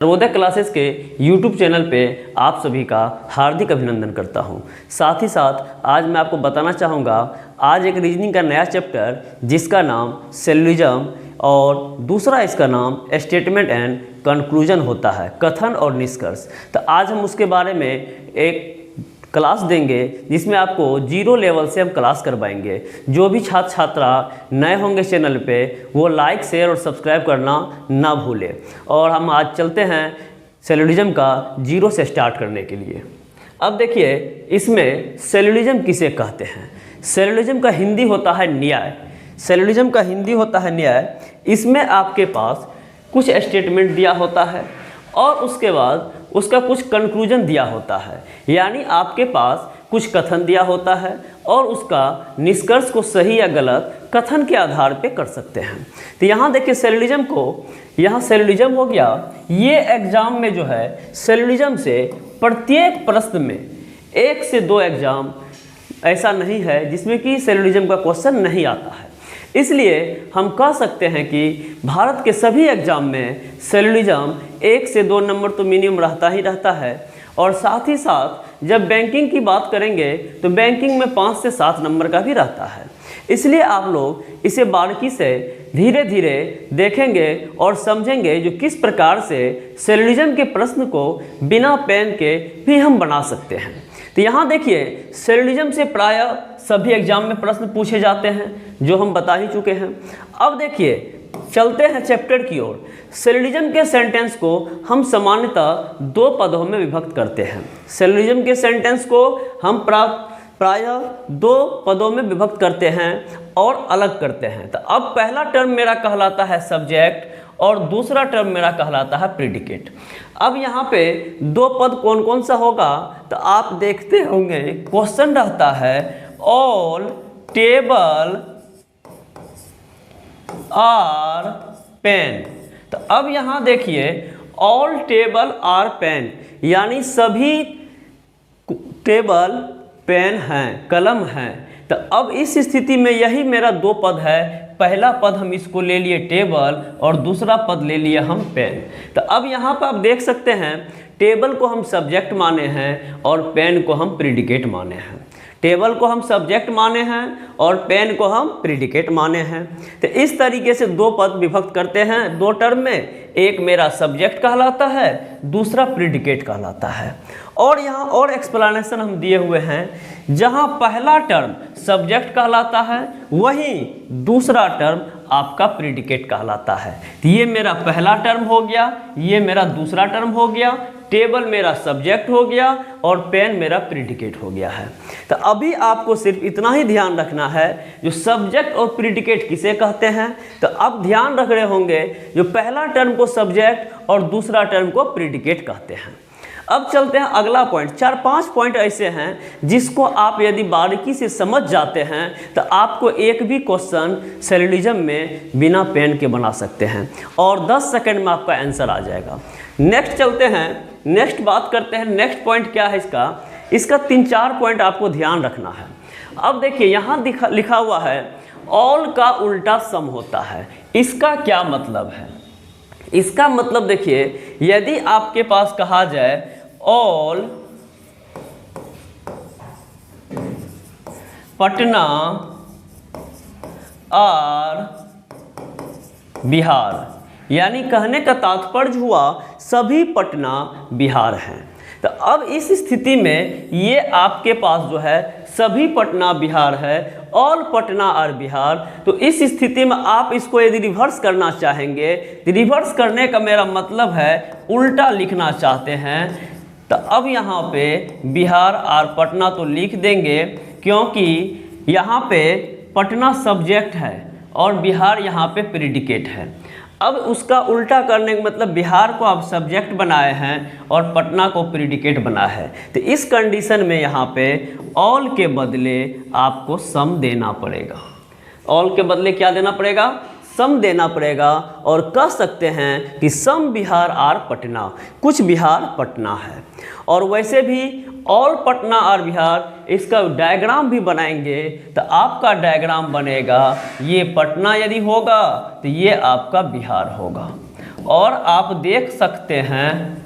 Sarvodaya classes के YouTube channel पे आप सभी का हार्दिक अभिनंदन करता हूं। साथ ही साथ आज मैं आपको बताना चाहूँगा आज एक रीजनिंग का नया चैप्टर जिसका नाम सिलोजिज्म और दूसरा इसका नाम स्टेटमेंट एंड कंक्लूजन होता है, कथन और निष्कर्ष। तो आज हम उसके बारे में एक क्लास देंगे जिसमें आपको 0 लेवल से हम क्लास करवाएंगे। जो भी छात्र छात्रा नए होंगे चैनल पे वो लाइक शेयर और सब्सक्राइब करना ना भूलें। और हम आज चलते हैं सिलोजिज्म का 0 से स्टार्ट करने के लिए। अब देखिए इसमें सिलोजिज्म किसे कहते हैं। सिलोजिज्म का हिंदी होता है न्याय। सिलोजिज्म का हिंदी होता है न्याय। इसमें आपके पास कुछ स्टेटमेंट दिया होता है और उसके बाद उसका कुछ कंक्लूजन दिया होता है, यानी आपके पास कुछ कथन दिया होता है और उसका निष्कर्ष को सही या गलत कथन के आधार पे कर सकते हैं। तो यहाँ देखिए सिलोजिज्म को, यहाँ सिलोजिज्म हो गया। ये एग्जाम में जो है सिलोजिज्म से प्रत्येक प्रश्न में 1 से 2 एग्जाम ऐसा नहीं है जिसमें कि सिलोजिज्म का क्वेश्चन नहीं आता है। इसलिए हम कह सकते हैं कि भारत के सभी एग्जाम में सिलोजिज्म 1 से 2 नंबर तो मिनिमम रहता ही रहता है। और साथ ही साथ जब बैंकिंग की बात करेंगे तो बैंकिंग में 5 से 7 नंबर का भी रहता है। इसलिए आप लोग इसे बारीकी से धीरे धीरे देखेंगे और समझेंगे जो किस प्रकार से सिलोजिज्म के प्रश्न को बिना पेन के भी हम बना सकते हैं। तो यहाँ देखिए सिलोजिज्म से प्रायः सभी एग्जाम में प्रश्न पूछे जाते हैं जो हम बता ही चुके हैं। अब देखिए चलते हैं चैप्टर की ओर। सिलोजिज्म के सेंटेंस को हम सामान्यतः 2 पदों में विभक्त करते हैं। सिलोजिज्म के सेंटेंस को हम प्रायः 2 पदों में विभक्त करते हैं और अलग करते हैं। तो अब पहला टर्म मेरा कहलाता है सब्जेक्ट और दूसरा टर्म मेरा कहलाता है प्रीडिकेट। अब यहाँ पे 2 पद कौन कौन सा होगा तो आप देखते होंगे क्वेश्चन रहता है ऑल टेबल आर पेन। तो अब यहाँ देखिए ऑल टेबल आर पेन यानी सभी टेबल पेन हैं, कलम हैं। तो अब इस स्थिति में यही मेरा 2 पद है। पहला पद हम इसको ले लिए टेबल और दूसरा पद ले लिए हम पेन। तो अब यहाँ पर आप देख सकते हैं टेबल को हम सब्जेक्ट माने हैं और पेन को हम प्रीडिकेट माने हैं। टेबल को हम सब्जेक्ट माने हैं और पेन को हम प्रीडिकेट माने हैं। तो इस तरीके से 2 पद विभक्त करते हैं 2 टर्म में। एक मेरा सब्जेक्ट कहलाता है, दूसरा प्रीडिकेट कहलाता है। और यहाँ और एक्सप्लेनेशन हम दिए हुए हैं। जहाँ पहला टर्म सब्जेक्ट कहलाता है वहीं दूसरा टर्म आपका प्रीडिकेट कहलाता है। तो ये मेरा पहला टर्म हो गया, ये मेरा दूसरा टर्म हो गया। टेबल मेरा सब्जेक्ट हो गया और पेन मेरा प्रीडिकेट हो गया है। तो अभी आपको सिर्फ इतना ही ध्यान रखना है जो सब्जेक्ट और प्रीडिकेट किसे कहते हैं। तो अब ध्यान रख रहे होंगे जो पहला टर्म को सब्जेक्ट और दूसरा टर्म को प्रीडिकेट कहते हैं। अब चलते हैं अगला पॉइंट। 4-5 पॉइंट ऐसे हैं जिसको आप यदि बारीकी से समझ जाते हैं तो आपको एक भी क्वेश्चन सिलोजिज्म में बिना पेन के बना सकते हैं और 10 सेकंड में आपका आंसर आ जाएगा। नेक्स्ट चलते हैं, नेक्स्ट बात करते हैं। नेक्स्ट पॉइंट क्या है इसका 3-4 पॉइंट आपको ध्यान रखना है। अब देखिए यहाँ लिखा हुआ है ऑल का उल्टा सम होता है। इसका क्या मतलब है? इसका मतलब देखिए यदि आपके पास कहा जाए ऑल पटना आर बिहार, यानी कहने का तात्पर्य हुआ सभी पटना बिहार हैं। तो अब इस स्थिति में ये आपके पास जो है सभी पटना बिहार है, ऑल पटना आर बिहार। तो इस स्थिति में आप इसको यदि रिवर्स करना चाहेंगे तो रिवर्स करने का मेरा मतलब है उल्टा लिखना चाहते हैं तो अब यहाँ पे बिहार आर पटना तो लिख देंगे क्योंकि यहाँ पे पटना सब्जेक्ट है और बिहार यहाँ पे प्रीडिकेट है। अब उसका उल्टा करने का मतलब बिहार को आप सब्जेक्ट बनाए हैं और पटना को प्रीडिकेट बना है। तो इस कंडीशन में यहाँ पे ऑल के बदले आपको सम देना पड़ेगा। ऑल के बदले क्या देना पड़ेगा? सम देना पड़ेगा। और कह सकते हैं कि सम बिहार आर पटना, कुछ बिहार पटना है। और वैसे भी ऑल पटना आर बिहार इसका डायग्राम भी बनाएंगे तो आपका डायग्राम बनेगा ये पटना यदि होगा तो ये आपका बिहार होगा और आप देख सकते हैं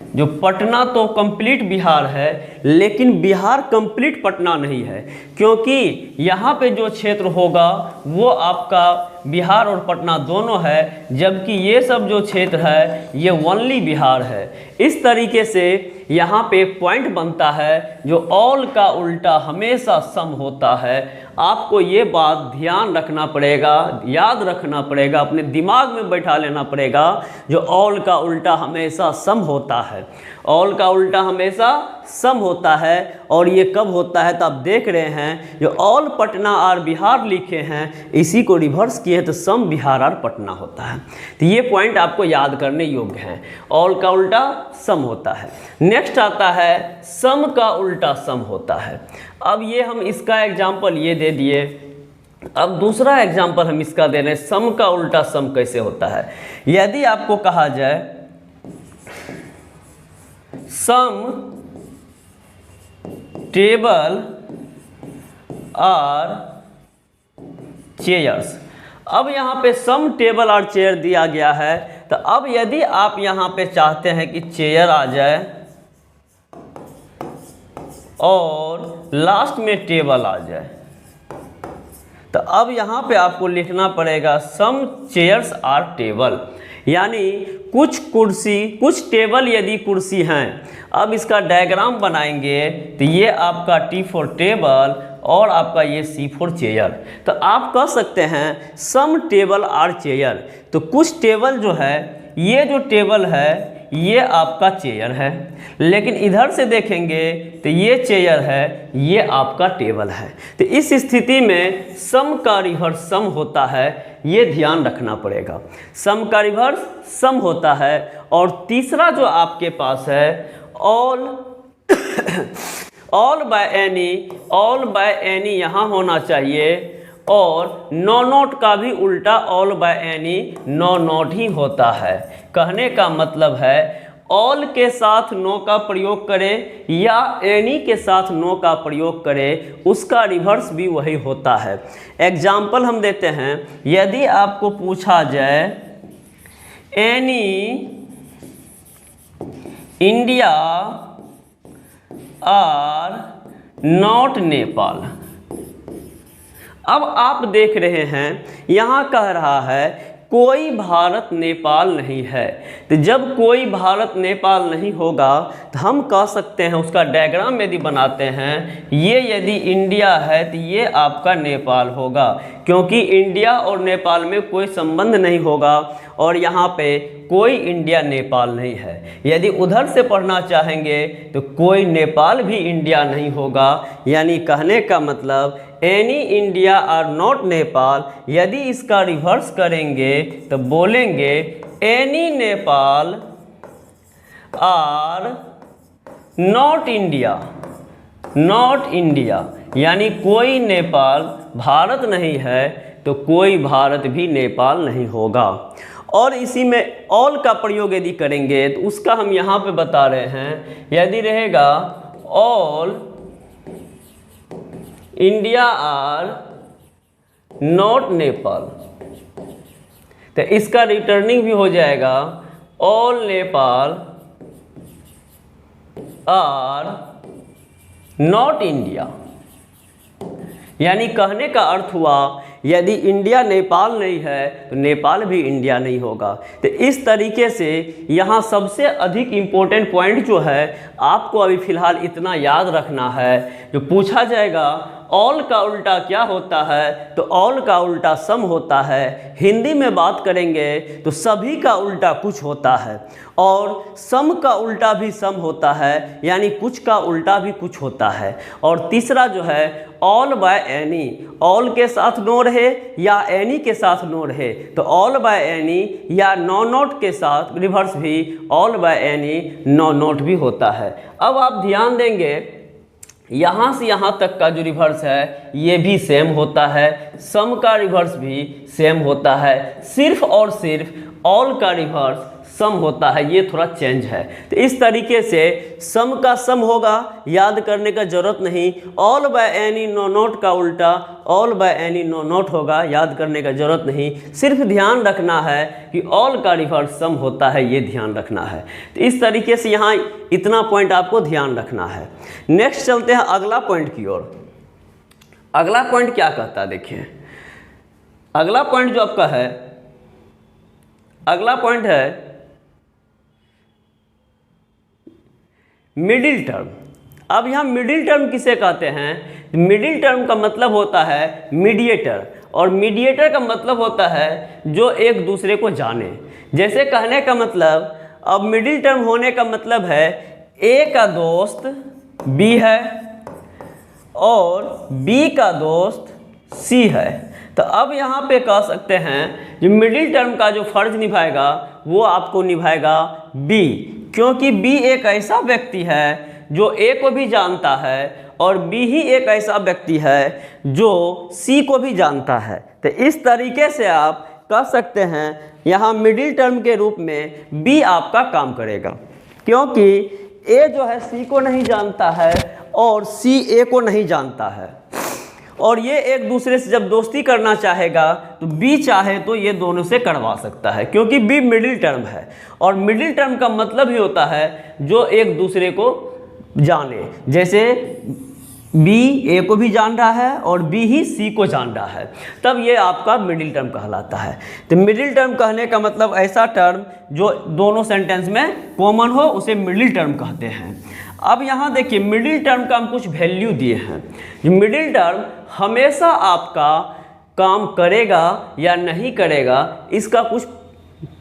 जो पटना तो कंप्लीट बिहार है, लेकिन बिहार कंप्लीट पटना नहीं है, क्योंकि यहाँ पे जो क्षेत्र होगा वो आपका बिहार और पटना दोनों है, जबकि ये सब जो क्षेत्र है ये ओनली बिहार है। इस तरीके से यहाँ पे पॉइंट बनता है, जो ऑल का उल्टा हमेशा सम होता है। आपको ये बात ध्यान रखना पड़ेगा, याद रखना पड़ेगा, अपने दिमाग में बैठा लेना पड़ेगा, जो ऑल का उल्टा हमेशा सम होता है। ऑल का उल्टा हमेशा सम होता है। और ये कब होता है तो आप देख रहे हैं, जो ऑल पटना आर बिहार लिखे हैं, इसी को रिवर्स किए तो सम बिहार आर पटना होता है। तो ये पॉइंट आपको याद करने योग्य हैं। ऑल का उल्टा सम होता है। नेक्स्ट आता है सम का उल्टा सम होता है। अब ये हम इसका एग्जाम्पल ये दे दिए। अब दूसरा एग्जाम्पल हम इसका दे रहे हैं, सम का उल्टा सम कैसे होता है। यदि आपको कहा जाए सम टेबल आर चेयर्स। अब यहाँ पे सम टेबल और चेयर दिया गया है, तो अब यदि आप यहाँ पे चाहते हैं कि चेयर आ जाए और लास्ट में टेबल आ जाए, तो अब यहाँ पे आपको लिखना पड़ेगा सम चेयर्स आर टेबल। यानी कुछ कुर्सी, कुछ टेबल यदि कुर्सी हैं, अब इसका डायग्राम बनाएंगे तो ये आपका T फॉर टेबल और आपका ये C फॉर चेयर। तो आप कह सकते हैं सम टेबल आर चेयर। तो कुछ टेबल जो है, ये जो टेबल है ये आपका चेयर है, लेकिन इधर से देखेंगे तो ये चेयर है, ये आपका टेबल है। तो इस स्थिति में सम का रिवर्स सम होता है, ये ध्यान रखना पड़ेगा। सम का रिवर्स सम होता है। और तीसरा जो आपके पास है all all by any, all by any यहाँ होना चाहिए। और नो नोट का भी उल्टा all by any no note ही होता है। कहने का मतलब है ऑल के साथ नो का प्रयोग करें या एनी के साथ नो का प्रयोग करें, उसका रिवर्स भी वही होता है। एग्जाम्पल हम देते हैं, यदि आपको पूछा जाए any India are not Nepal. अब आप देख रहे हैं यहाँ कह रहा है कोई भारत नेपाल नहीं है। तो जब कोई भारत नेपाल नहीं होगा तो हम कह सकते हैं, उसका डायग्राम यदि बनाते हैं, ये यदि इंडिया है तो ये आपका नेपाल होगा, क्योंकि इंडिया और नेपाल में कोई संबंध नहीं होगा और यहाँ पे कोई इंडिया नेपाल नहीं है। यदि उधर से पढ़ना चाहेंगे तो कोई नेपाल भी इंडिया नहीं होगा। यानी कहने का मतलब any India are not Nepal. यदि इसका रिवर्स करेंगे तो बोलेंगे any Nepal are not India, not India. यानी कोई नेपाल भारत नहीं है तो कोई भारत भी नेपाल नहीं होगा। और इसी में ऑल का प्रयोग यदि करेंगे तो उसका हम यहाँ पे बता रहे हैं, यदि रहेगा all India are not Nepal, तो इसका रिटर्निंग भी हो जाएगा all Nepal are not India. यानी कहने का अर्थ हुआ यदि इंडिया नेपाल नहीं है तो नेपाल भी इंडिया नहीं होगा। तो इस तरीके से यहाँ सबसे अधिक इम्पोर्टेंट पॉइंट जो है आपको अभी फ़िलहाल इतना याद रखना है, जो पूछा जाएगा ऑल का उल्टा क्या होता है, तो ऑल का उल्टा सम होता है। हिंदी में बात करेंगे तो सभी का उल्टा कुछ होता है, और सम का उल्टा भी सम होता है, यानी कुछ का उल्टा भी कुछ होता है। और तीसरा जो है ऑल बाय एनी, ऑल के साथ नो रहे या एनी के साथ नो रहे तो ऑल बाय एनी, या नो नोट के साथ रिवर्स भी all by any no not भी होता है। अब आप ध्यान देंगे यहाँ से यहाँ तक का जो रिवर्स है ये भी सेम होता है, सम का रिवर्स भी सेम होता है। सिर्फ और सिर्फ ऑल का रिवर्स सम होता है, ये थोड़ा चेंज है। तो इस तरीके से सम का सम होगा, याद करने का ज़रूरत नहीं। All by any no note का उल्टा all by any no not होगा, याद करने का ज़रूरत नहीं। सिर्फ ध्यान रखना है कि ऑल का रिवर्स सम होता है, ये ध्यान रखना है। तो इस तरीके से यहाँ इतना पॉइंट आपको ध्यान रखना है। नेक्स्ट चलते हैं अगला पॉइंट की ओर। अगला पॉइंट क्या कहता है, देखिए अगला पॉइंट जो आपका है, अगला पॉइंट है मिडिल टर्म। अब यहाँ मिडिल टर्म किसे कहते हैं? मिडिल टर्म का मतलब होता है मीडिएटर, और मीडिएटर का मतलब होता है जो एक दूसरे को जाने। जैसे कहने का मतलब, अब मिडिल टर्म होने का मतलब है ए का दोस्त बी है और बी का दोस्त सी है। तो अब यहाँ पे कह सकते हैं जो मिडिल टर्म का जो फर्ज निभाएगा वो आपको निभाएगा बी, क्योंकि बी एक ऐसा व्यक्ति है जो ए को भी जानता है और बी ही एक ऐसा व्यक्ति है जो सी को भी जानता है। तो इस तरीके से आप कह सकते हैं यहाँ मिडिल टर्म के रूप में बी आपका काम करेगा, क्योंकि ए जो है सी को नहीं जानता है और सी ए को नहीं जानता है, और ये एक दूसरे से जब दोस्ती करना चाहेगा तो बी चाहे तो ये दोनों से करवा सकता है, क्योंकि बी मिडिल टर्म है। और मिडिल टर्म का मतलब ही होता है जो एक दूसरे को जाने। जैसे बी ए को भी जान रहा है और बी ही सी को जान रहा है, तब ये आपका मिडिल टर्म कहलाता है। तो मिडिल टर्म कहने का मतलब ऐसा टर्म जो दोनों सेंटेंस में कॉमन हो, उसे मिडिल टर्म कहते हैं। अब यहाँ देखिए मिडिल टर्म का हम कुछ वैल्यू दिए हैं। मिडिल टर्म हमेशा आपका काम करेगा या नहीं करेगा, इसका कुछ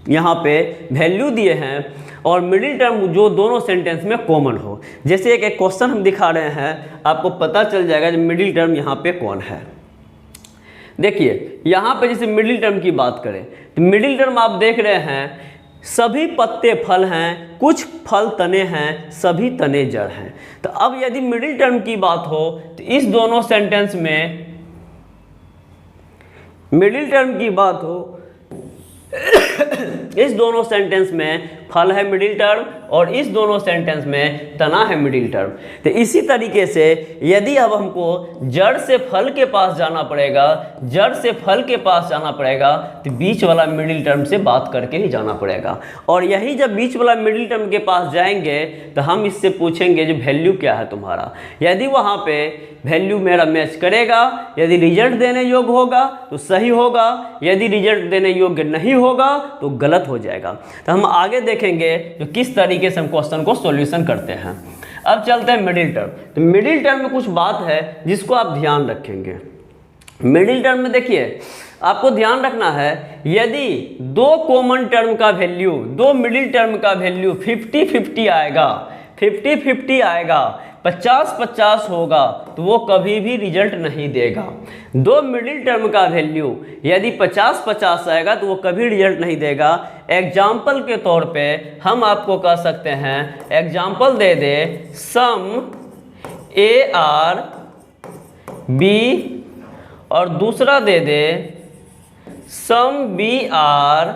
यहाँ पे वैल्यू दिए हैं, और मिडिल टर्म जो दोनों सेंटेंस में कॉमन हो। जैसे एक क्वेश्चन हम दिखा रहे हैं, आपको पता चल जाएगा कि मिडिल टर्म यहाँ पे कौन है। देखिए यहाँ पे जैसे मिडिल टर्म की बात करें तो मिडिल टर्म आप देख रहे हैं, सभी पत्ते फल हैं, कुछ फल तने हैं, सभी तने जड़ हैं। तो अब यदि मिडिल टर्म की बात हो तो इस दोनों सेंटेंस में मिडिल टर्म की बात हो इस दोनों सेंटेंस में फल है मिडिल टर्म और इस दोनों सेंटेंस में तना है मिडिल टर्म। तो इसी तरीके से यदि अब हमको जड़ से फल के पास जाना पड़ेगा, जड़ से फल के पास जाना पड़ेगा, तो बीच वाला मिडिल टर्म से बात करके ही जाना पड़ेगा। और यही जब बीच वाला मिडिल टर्म के पास जाएंगे तो हम इससे पूछेंगे जो वैल्यू क्या है तुम्हारा। यदि वहाँ पे वैल्यू मेरा मैच करेगा, यदि रिजल्ट देने योग्य होगा तो सही होगा, यदि रिजल्ट देने योग्य नहीं होगा तो गलत हो जाएगा। तो हम आगे देखेंगे जो किस तरीके से हम क्वेश्चन को सॉल्यूशन करते हैं। अब चलते हैं मिडिल टर्म। तो मिडिल टर्म में कुछ बात है जिसको आप ध्यान रखेंगे। मिडिल टर्म में देखिए आपको ध्यान रखना है, यदि दो कॉमन टर्म का वैल्यू, दो मिडिल टर्म का वैल्यू 50-50 आएगा, 50-50 आएगा, 50-50 होगा, तो वो कभी भी रिजल्ट नहीं देगा। दो मिडिल टर्म का वैल्यू यदि 50-50 आएगा तो वो कभी रिजल्ट नहीं देगा। एग्जाम्पल के तौर पे हम आपको कह सकते हैं, एग्जाम्पल दे दे सम ए आर बी और दूसरा दे दे सम बी आर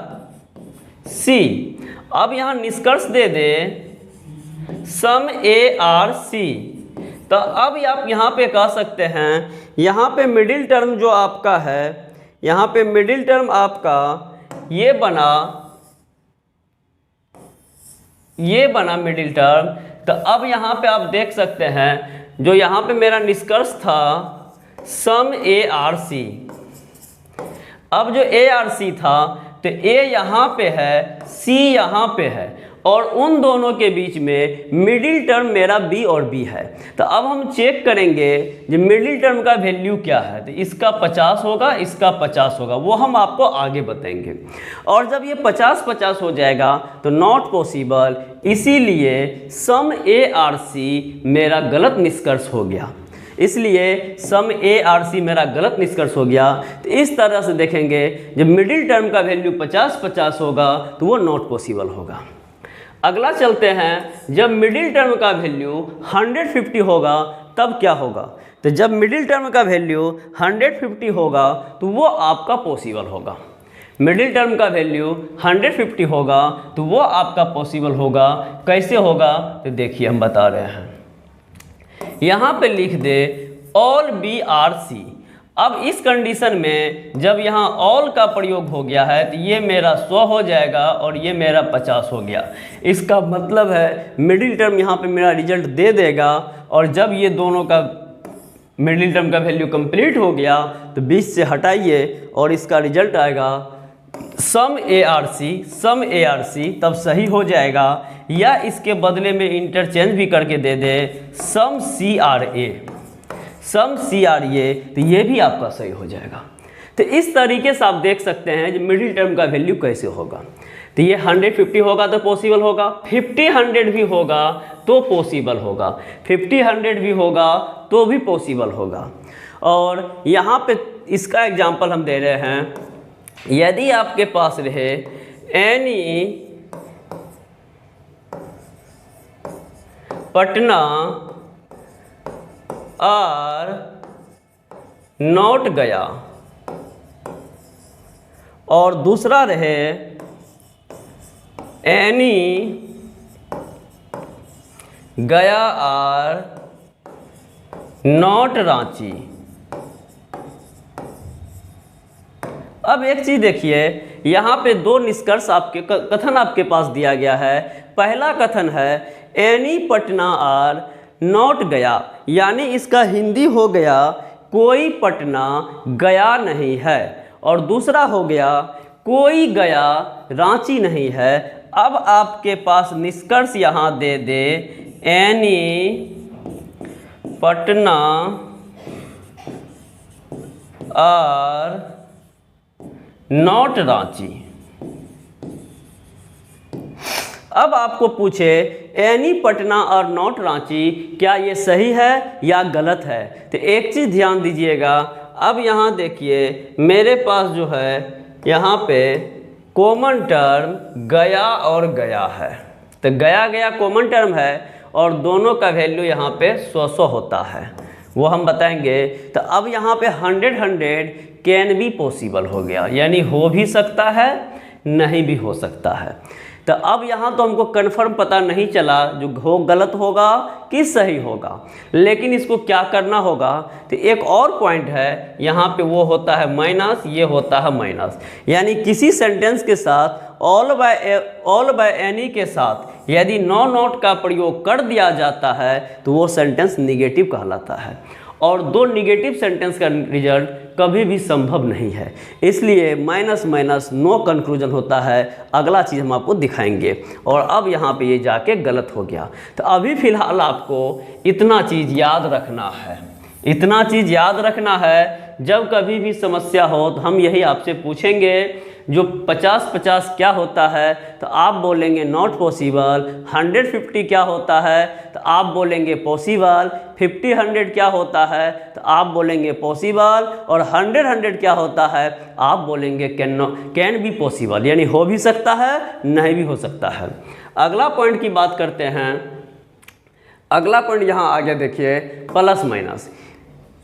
सी। अब यहाँ निष्कर्ष दे दे सम ए आर सी। तो अब आप यहाँ पे कह सकते हैं, यहाँ पे मिडिल टर्म जो आपका है, यहाँ पे मिडिल टर्म आपका ये बना मिडिल टर्म। तो अब यहाँ पे आप देख सकते हैं जो यहाँ पे मेरा निष्कर्ष था सम ए आर सी। अब जो ए आर सी था तो ए यहाँ पे है, सी यहाँ पे है, और उन दोनों के बीच में मिडिल टर्म मेरा बी और बी है। तो अब हम चेक करेंगे जो मिडिल टर्म का वैल्यू क्या है। तो इसका 50 होगा, इसका 50 होगा, वो हम आपको आगे बताएंगे। और जब ये 50-50 हो जाएगा तो नॉट पॉसिबल, इसीलिए सम ए आर सी मेरा गलत निष्कर्ष हो गया। इसलिए सम ए आर सी मेरा गलत निष्कर्ष हो गया। तो इस तरह से देखेंगे जब मिडिल टर्म का वैल्यू 50-50 होगा तो वो नॉट पॉसिबल होगा। अगला चलते हैं, जब मिडिल टर्म का वैल्यू 150 होगा तब क्या होगा। तो जब मिडिल टर्म का वैल्यू 150 होगा तो वो आपका पॉसिबल होगा। मिडिल टर्म का वैल्यू 150 होगा तो वो आपका पॉसिबल होगा। कैसे होगा तो देखिए हम बता रहे हैं, यहाँ पे लिख दे ऑल BRC। अब इस कंडीशन में जब यहाँ ऑल का प्रयोग हो गया है तो ये मेरा 100 हो जाएगा और ये मेरा 50 हो गया। इसका मतलब है मिडिल टर्म यहाँ पे मेरा रिजल्ट दे देगा, और जब ये दोनों का मिडिल टर्म का वैल्यू कंप्लीट हो गया तो 20 से हटाइए और इसका रिजल्ट आएगा सम ARC, तब सही हो जाएगा। या इसके बदले में इंटरचेंज भी करके दे दे सम CRA, तो ये भी आपका सही हो जाएगा। तो इस तरीके से आप देख सकते हैं कि मिडिल टर्म का वैल्यू कैसे होगा। तो ये 150 होगा तो पॉसिबल होगा, 50-100 भी होगा तो पॉसिबल होगा, 50-100 भी होगा तो भी पॉसिबल होगा। और यहाँ पे इसका एग्जांपल हम दे रहे हैं, यदि आपके पास रहे एनी पटना आर नॉट गया, और दूसरा रहे एनी गया आर नॉट रांची। अब एक चीज़ देखिए, यहाँ पे दो निष्कर्ष आपके कथन आपके पास दिया गया है। पहला कथन है एनी पटना आर नॉट गया, यानी इसका हिंदी हो गया कोई पटना गया नहीं है, और दूसरा हो गया कोई गया रांची नहीं है। अब आपके पास निष्कर्ष यहाँ दे दे any Patna are not Ranchi. अब आपको पूछे एनी पटना और नॉट रांची, क्या ये सही है या गलत है? तो एक चीज़ ध्यान दीजिएगा, अब यहाँ देखिए मेरे पास जो है यहाँ पे कॉमन टर्म गया और गया है, तो गया गया कॉमन टर्म है और दोनों का वैल्यू यहाँ पे 100 होता है, वो हम बताएंगे। तो अब यहाँ पे 100 कैन भी पॉसिबल हो गया, यानी हो भी सकता है नहीं भी हो सकता है। तो अब यहाँ तो हमको कन्फर्म पता नहीं चला जो हो गलत होगा कि सही होगा, लेकिन इसको क्या करना होगा, तो एक और पॉइंट है यहाँ पे, वो होता है माइनस, ये होता है माइनस। यानी किसी सेंटेंस के साथ ऑल बाय एनी के साथ यदि नो नॉट का प्रयोग कर दिया जाता है तो वो सेंटेंस निगेटिव कहलाता है, और दो निगेटिव सेंटेंस का रिजल्ट कभी भी संभव नहीं है। इसलिए माइनस माइनस नो कंक्लूजन होता है। अगला चीज़ हम आपको दिखाएंगे। और अब यहाँ पे ये जाके गलत हो गया। तो अभी फ़िलहाल आपको इतना चीज़ याद रखना है, इतना चीज़ याद रखना है, जब कभी भी समस्या हो तो हम यही आपसे पूछेंगे जो 50-50 क्या होता है, तो आप बोलेंगे नॉट पॉसिबल। 150 क्या होता है, तो आप बोलेंगे पॉसिबल। 50-100 क्या होता है, तो आप बोलेंगे पॉसिबल। और 100 क्या होता है, आप बोलेंगे कैन बी पॉसिबल, यानी हो भी सकता है नहीं भी हो सकता है। अगला पॉइंट की बात करते हैं। अगला पॉइंट यहाँ आगे देखिए, प्लस माइनस,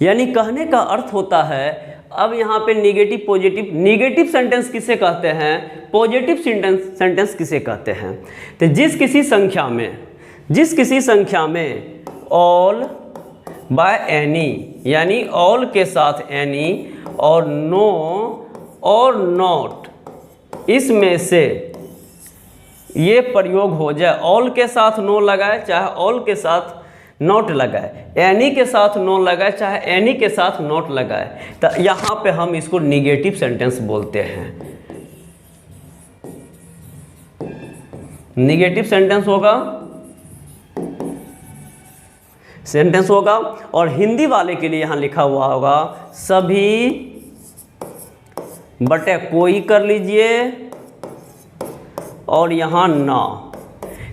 यानी कहने का अर्थ होता है, अब यहाँ पे निगेटिव पॉजिटिव, निगेटिव सेंटेंस किसे कहते हैं, पॉजिटिव सेंटेंस किसे कहते हैं। तो जिस किसी संख्या में ऑल बाय एनी, यानी ऑल के साथ एनी और नो और नॉट, इसमें से ये प्रयोग हो जाए, ऑल के साथ नो लगाए चाहे ऑल के साथ नॉट लगाए, एनी के साथ नो लगाए चाहे एनी के साथ नॉट लगाए, तो यहाँ पे हम इसको निगेटिव सेंटेंस बोलते हैं। निगेटिव सेंटेंस होगा और हिंदी वाले के लिए यहाँ लिखा हुआ होगा सभी बटे कोई कर लीजिए और यहाँ ना।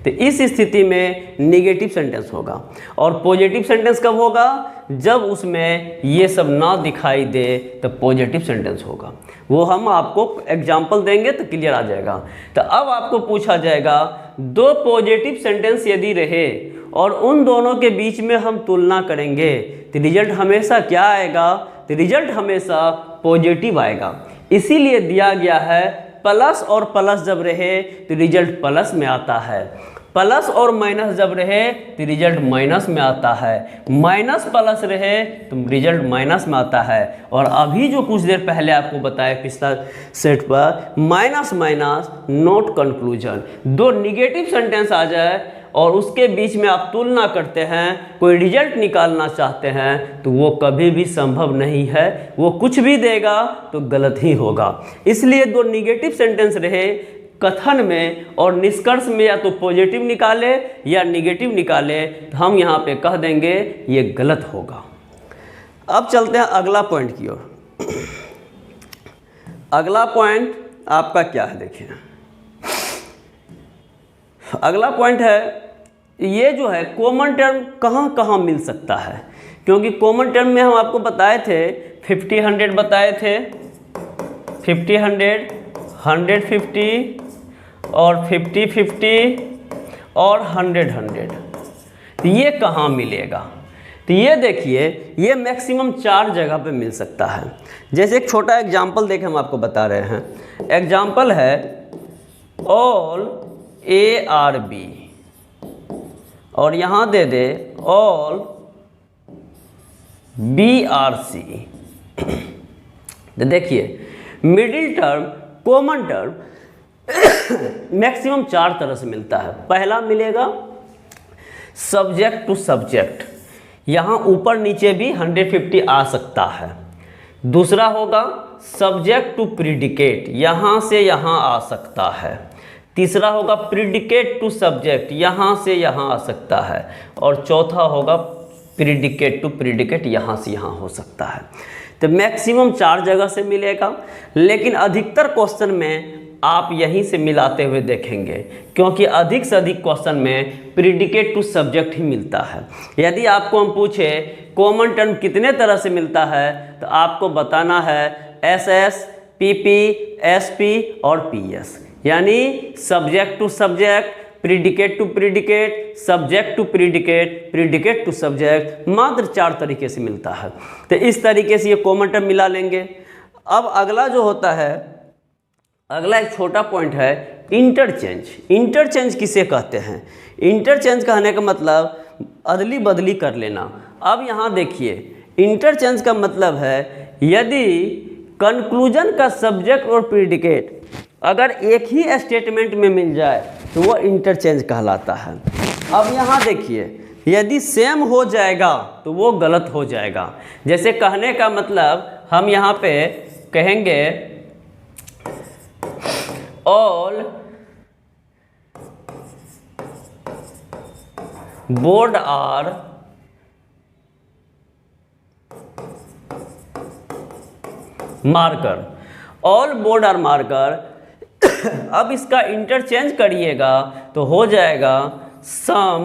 तो इस स्थिति में निगेटिव सेंटेंस होगा। और पॉजिटिव सेंटेंस कब होगा, जब उसमें ये सब ना दिखाई दे तो पॉजिटिव सेंटेंस होगा। वो हम आपको एग्जाम्पल देंगे तो क्लियर आ जाएगा। तो अब आपको पूछा जाएगा दो पॉजिटिव सेंटेंस यदि रहे और उन दोनों के बीच में हम तुलना करेंगे तो रिजल्ट हमेशा क्या आएगा, तो रिजल्ट हमेशा पॉजिटिव आएगा। इसीलिए दिया गया है प्लस और प्लस जब रहे तो रिजल्ट प्लस में आता है, प्लस और माइनस जब रहे तो रिजल्ट माइनस में आता है, माइनस प्लस रहे तो रिजल्ट माइनस में आता है। और अभी जो कुछ देर पहले आपको बताया पिछला सेट पर, माइनस माइनस नॉट कंक्लूजन, दो निगेटिव सेंटेंस आ जाए और उसके बीच में आप तुलना करते हैं, कोई रिजल्ट निकालना चाहते हैं, तो वो कभी भी संभव नहीं है, वो कुछ भी देगा तो गलत ही होगा। इसलिए दो निगेटिव सेंटेंस रहे कथन में और निष्कर्ष में, या तो पॉजिटिव निकाले या निगेटिव निकाले, तो हम यहाँ पे कह देंगे ये गलत होगा। अब चलते हैं अगला पॉइंट की ओर। अगला पॉइंट आपका क्या है, देखिए अगला पॉइंट है, ये जो है कॉमन टर्म कहाँ कहाँ मिल सकता है, क्योंकि कॉमन टर्म में हम आपको बताए थे 50-100 बताए थे, 50-100, 100-50 और 50-50 और 100-100, तो ये कहाँ मिलेगा? तो ये देखिए, ये मैक्सिमम 4 जगह पे मिल सकता है। जैसे एक छोटा एग्जाम्पल देखें, हम आपको बता रहे हैं। एग्जाम्पल है ऑल ए आर बी, और यहाँ दे दे ऑल बी आर सी। तो देखिए middle term, common term maximum 4 तरह से मिलता है। पहला मिलेगा सब्जेक्ट टू सब्जेक्ट, यहाँ ऊपर नीचे भी 150 आ सकता है। दूसरा होगा सब्जेक्ट टू प्रीडिकेट, यहाँ से यहाँ आ सकता है। तीसरा होगा प्रीडिकेट टू सब्जेक्ट, यहाँ से यहाँ आ सकता है। और चौथा होगा प्रीडिकेट टू प्रीडिकेट, यहाँ से यहाँ हो सकता है। तो मैक्सिमम 4 जगह से मिलेगा, लेकिन अधिकतर क्वेश्चन में आप यहीं से मिलाते हुए देखेंगे, क्योंकि अधिक से अधिक क्वेश्चन में प्रीडिकेट टू सब्जेक्ट ही मिलता है। यदि आपको हम पूछे कॉमन टर्म कितने तरह से मिलता है, तो आपको बताना है एसएस, पीपी, एसपी और पीएस, यानी subject to subject, predicate to predicate, subject to predicate, predicate to subject, मात्र 4 तरीके से मिलता है। तो इस तरीके से ये कॉमन टर्म मिला लेंगे। अब अगला जो होता है, अगला एक छोटा पॉइंट है इंटरचेंज। इंटरचेंज किसे कहते हैं? इंटरचेंज कहने का मतलब अदली बदली कर लेना। अब यहाँ देखिए, इंटरचेंज का मतलब है यदि कंक्लूजन का सब्जेक्ट और प्रीडिकेट अगर एक ही स्टेटमेंट में मिल जाए तो वो इंटरचेंज कहलाता है। अब यहाँ देखिए, यदि सेम हो जाएगा तो वो गलत हो जाएगा। जैसे कहने का मतलब हम यहाँ पे कहेंगे all board are marker, all board are marker. अब इसका इंटरचेंज करिएगा तो हो जाएगा सम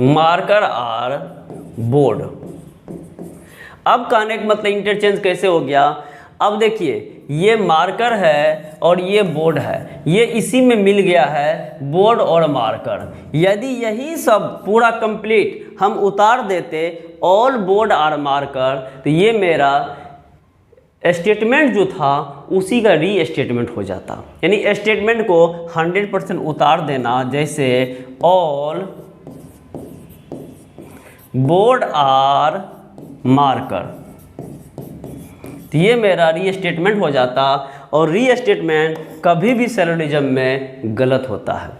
मार्कर आर बोर्ड। अब कहने का मतलब इंटरचेंज कैसे हो गया? अब देखिए, ये मार्कर है और ये बोर्ड है, ये इसी में मिल गया है बोर्ड और मार्कर। यदि यही सब पूरा कंप्लीट हम उतार देते ऑल बोर्ड आर मार्कर, तो ये मेरा स्टेटमेंट जो था उसी का री स्टेटमेंट हो जाता। यानी स्टेटमेंट को 100% उतार देना, जैसे ऑल बोर्ड आर मार्कर, तो ये मेरा री स्टेटमेंट हो जाता। और री स्टेटमेंट कभी भी सिलोजिज्म में गलत होता है।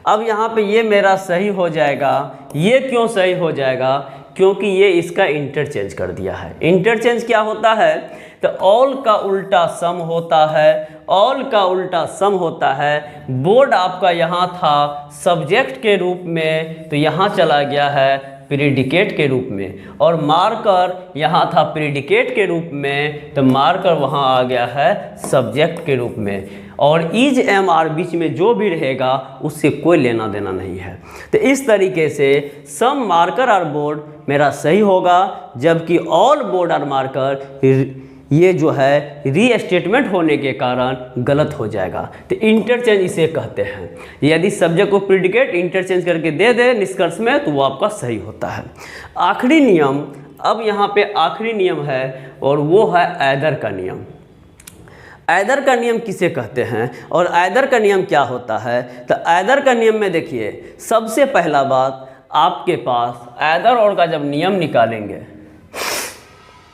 अब यहाँ पे ये मेरा सही हो जाएगा। ये क्यों सही हो जाएगा? क्योंकि ये इसका इंटरचेंज कर दिया है। इंटरचेंज क्या होता है? तो ऑल का उल्टा सम होता है, ऑल का उल्टा सम होता है। बोर्ड आपका यहाँ था सब्जेक्ट के रूप में, तो यहाँ चला गया है प्रीडिकेट के रूप में, और मार्कर यहाँ था प्रीडिकेट के रूप में, तो मार्कर वहाँ आ गया है सब्जेक्ट के रूप में। और इज एम आर बीच में जो भी रहेगा उससे कोई लेना देना नहीं है। तो इस तरीके से सम मार्कर आर बोर्ड मेरा सही होगा, जबकि ऑल बोर्ड आर मार्कर ये जो है री स्टेटमेंट होने के कारण गलत हो जाएगा। तो इंटरचेंज इसे कहते हैं। यदि सब्जेक्ट को प्रीडिकेट इंटरचेंज करके दे दे निष्कर्ष में, तो वो आपका सही होता है। आखिरी नियम अब यहाँ पे आखिरी नियम है और वो है ऐदर का नियम। ऐदर का नियम किसे कहते हैं और ऐदर का नियम क्या होता है? तो ऐदर का नियम में देखिए, सबसे पहला बात आपके पास ऐदर और का जब नियम निकालेंगे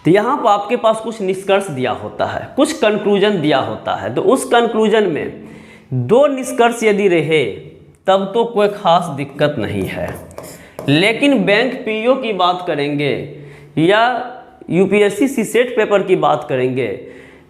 तो यहाँ पर आपके पास कुछ निष्कर्ष दिया होता है, कुछ कंक्लूजन दिया होता है। तो उस कंक्लूजन में दो निष्कर्ष यदि रहे तब तो कोई खास दिक्कत नहीं है, लेकिन बैंक पीओ की बात करेंगे या यूपीएससी सीसेट पेपर की बात करेंगे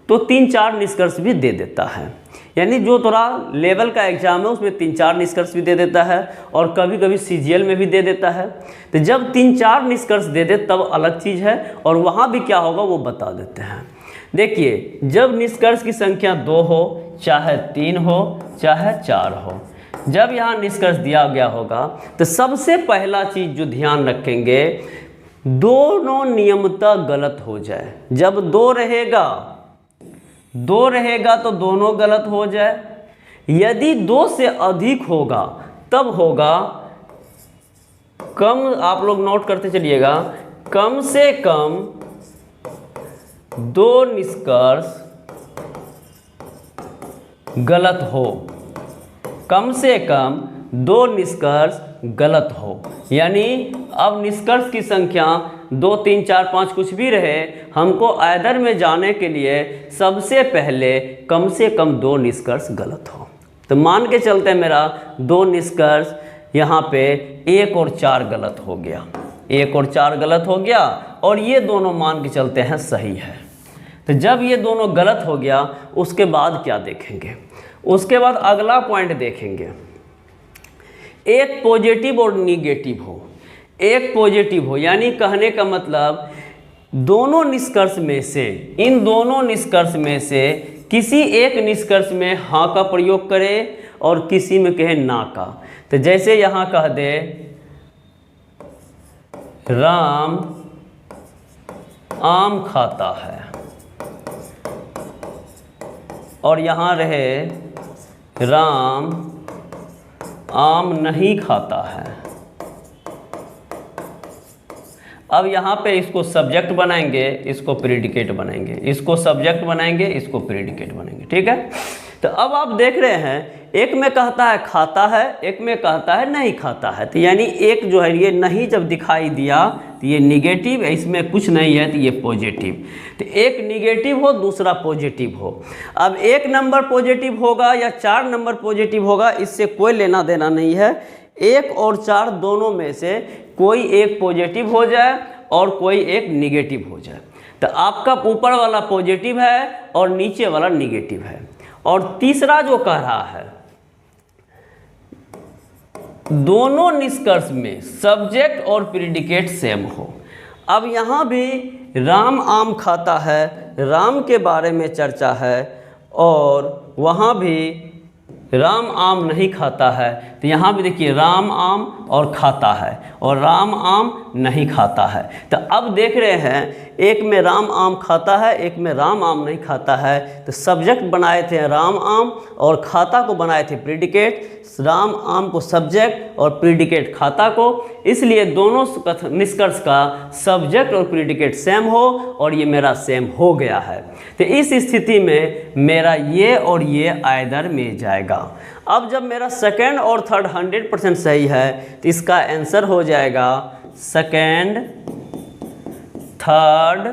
तो 3-4 निष्कर्ष भी दे देता है। यानी जो थोड़ा लेवल का एग्जाम है उसमें 3-4 निष्कर्ष भी दे देता है और कभी कभी सीजीएल में भी दे देता है। तो जब 3-4 निष्कर्ष दे दे तब अलग चीज़ है, और वहाँ भी क्या होगा वो बता देते हैं। देखिए, जब निष्कर्ष की संख्या 2 हो, चाहे 3 हो, चाहे 4 हो, जब यहाँ निष्कर्ष दिया गया होगा तो सबसे पहला चीज़ जो ध्यान रखेंगे, दोनों नियमतः गलत हो जाए। जब 2 रहेगा तो दोनों गलत हो जाए। यदि 2 से अधिक होगा तब होगा कम, आप लोग नोट करते चलिएगा, कम से कम 2 निष्कर्ष गलत हो, कम से कम 2 निष्कर्ष गलत हो। यानी अब निष्कर्ष की संख्या 2, 3, 4, 5 कुछ भी रहे, हमको ऐदर में जाने के लिए सबसे पहले कम से कम 2 निष्कर्ष गलत हो। तो मान के चलते मेरा 2 निष्कर्ष यहाँ पे 1 और 4 गलत हो गया, 1 और 4 गलत हो गया, और ये दोनों मान के चलते हैं सही है। तो जब ये दोनों गलत हो गया उसके बाद क्या देखेंगे? उसके बाद अगला पॉइंट देखेंगे, एक पॉजिटिव और निगेटिव हो, एक पॉजिटिव हो, यानी कहने का मतलब दोनों निष्कर्ष में से, इन दोनों निष्कर्ष में से किसी एक निष्कर्ष में हाँ का प्रयोग करे और किसी में कहे ना का। तो जैसे यहाँ कह दे राम आम खाता है, और यहाँ रहे राम आम नहीं खाता है। अब यहाँ पे इसको सब्जेक्ट बनाएंगे, इसको प्रेडिकेट बनाएंगे, इसको सब्जेक्ट बनाएंगे, इसको प्रेडिकेट बनाएंगे, ठीक है। तो अब आप देख रहे हैं, एक में कहता है खाता है, एक में कहता है नहीं खाता है। तो यानी एक जो है ये नहीं जब दिखाई दिया तो ये निगेटिव है, इसमें कुछ नहीं है तो ये पॉजिटिव। तो एक निगेटिव हो, दूसरा पॉजिटिव हो। अब 1 नंबर पॉजिटिव होगा या 4 नंबर पॉजिटिव होगा, इससे कोई लेना देना नहीं है। 1 और 4 दोनों में से कोई एक पॉजिटिव हो जाए और कोई एक निगेटिव हो जाए। तो आपका ऊपर वाला पॉजिटिव है और नीचे वाला निगेटिव है। और तीसरा जो कह रहा है, दोनों निष्कर्ष में सब्जेक्ट और प्रेडिकेट सेम हो। अब यहाँ भी राम आम खाता है, राम के बारे में चर्चा है, और वहाँ भी राम आम नहीं खाता है। तो यहाँ भी देखिए राम आम और खाता है, और राम आम नहीं खाता है। तो अब देख रहे हैं, एक में राम आम खाता है, एक में राम आम नहीं खाता है। तो सब्जेक्ट बनाए थे राम आम और खाता को बनाए थे प्रेडिकेट, राम आम को सब्जेक्ट और प्रेडिकेट खाता को। इसलिए दोनों निष्कर्ष का सब्जेक्ट और प्रेडिकेट सेम हो, और ये मेरा सेम हो गया है। तो इस स्थिति में मेरा ये और ये ऐदर में जाएगा। अब जब मेरा सेकेंड और थर्ड 100% सही है तो इसका आंसर हो जाएगा second, third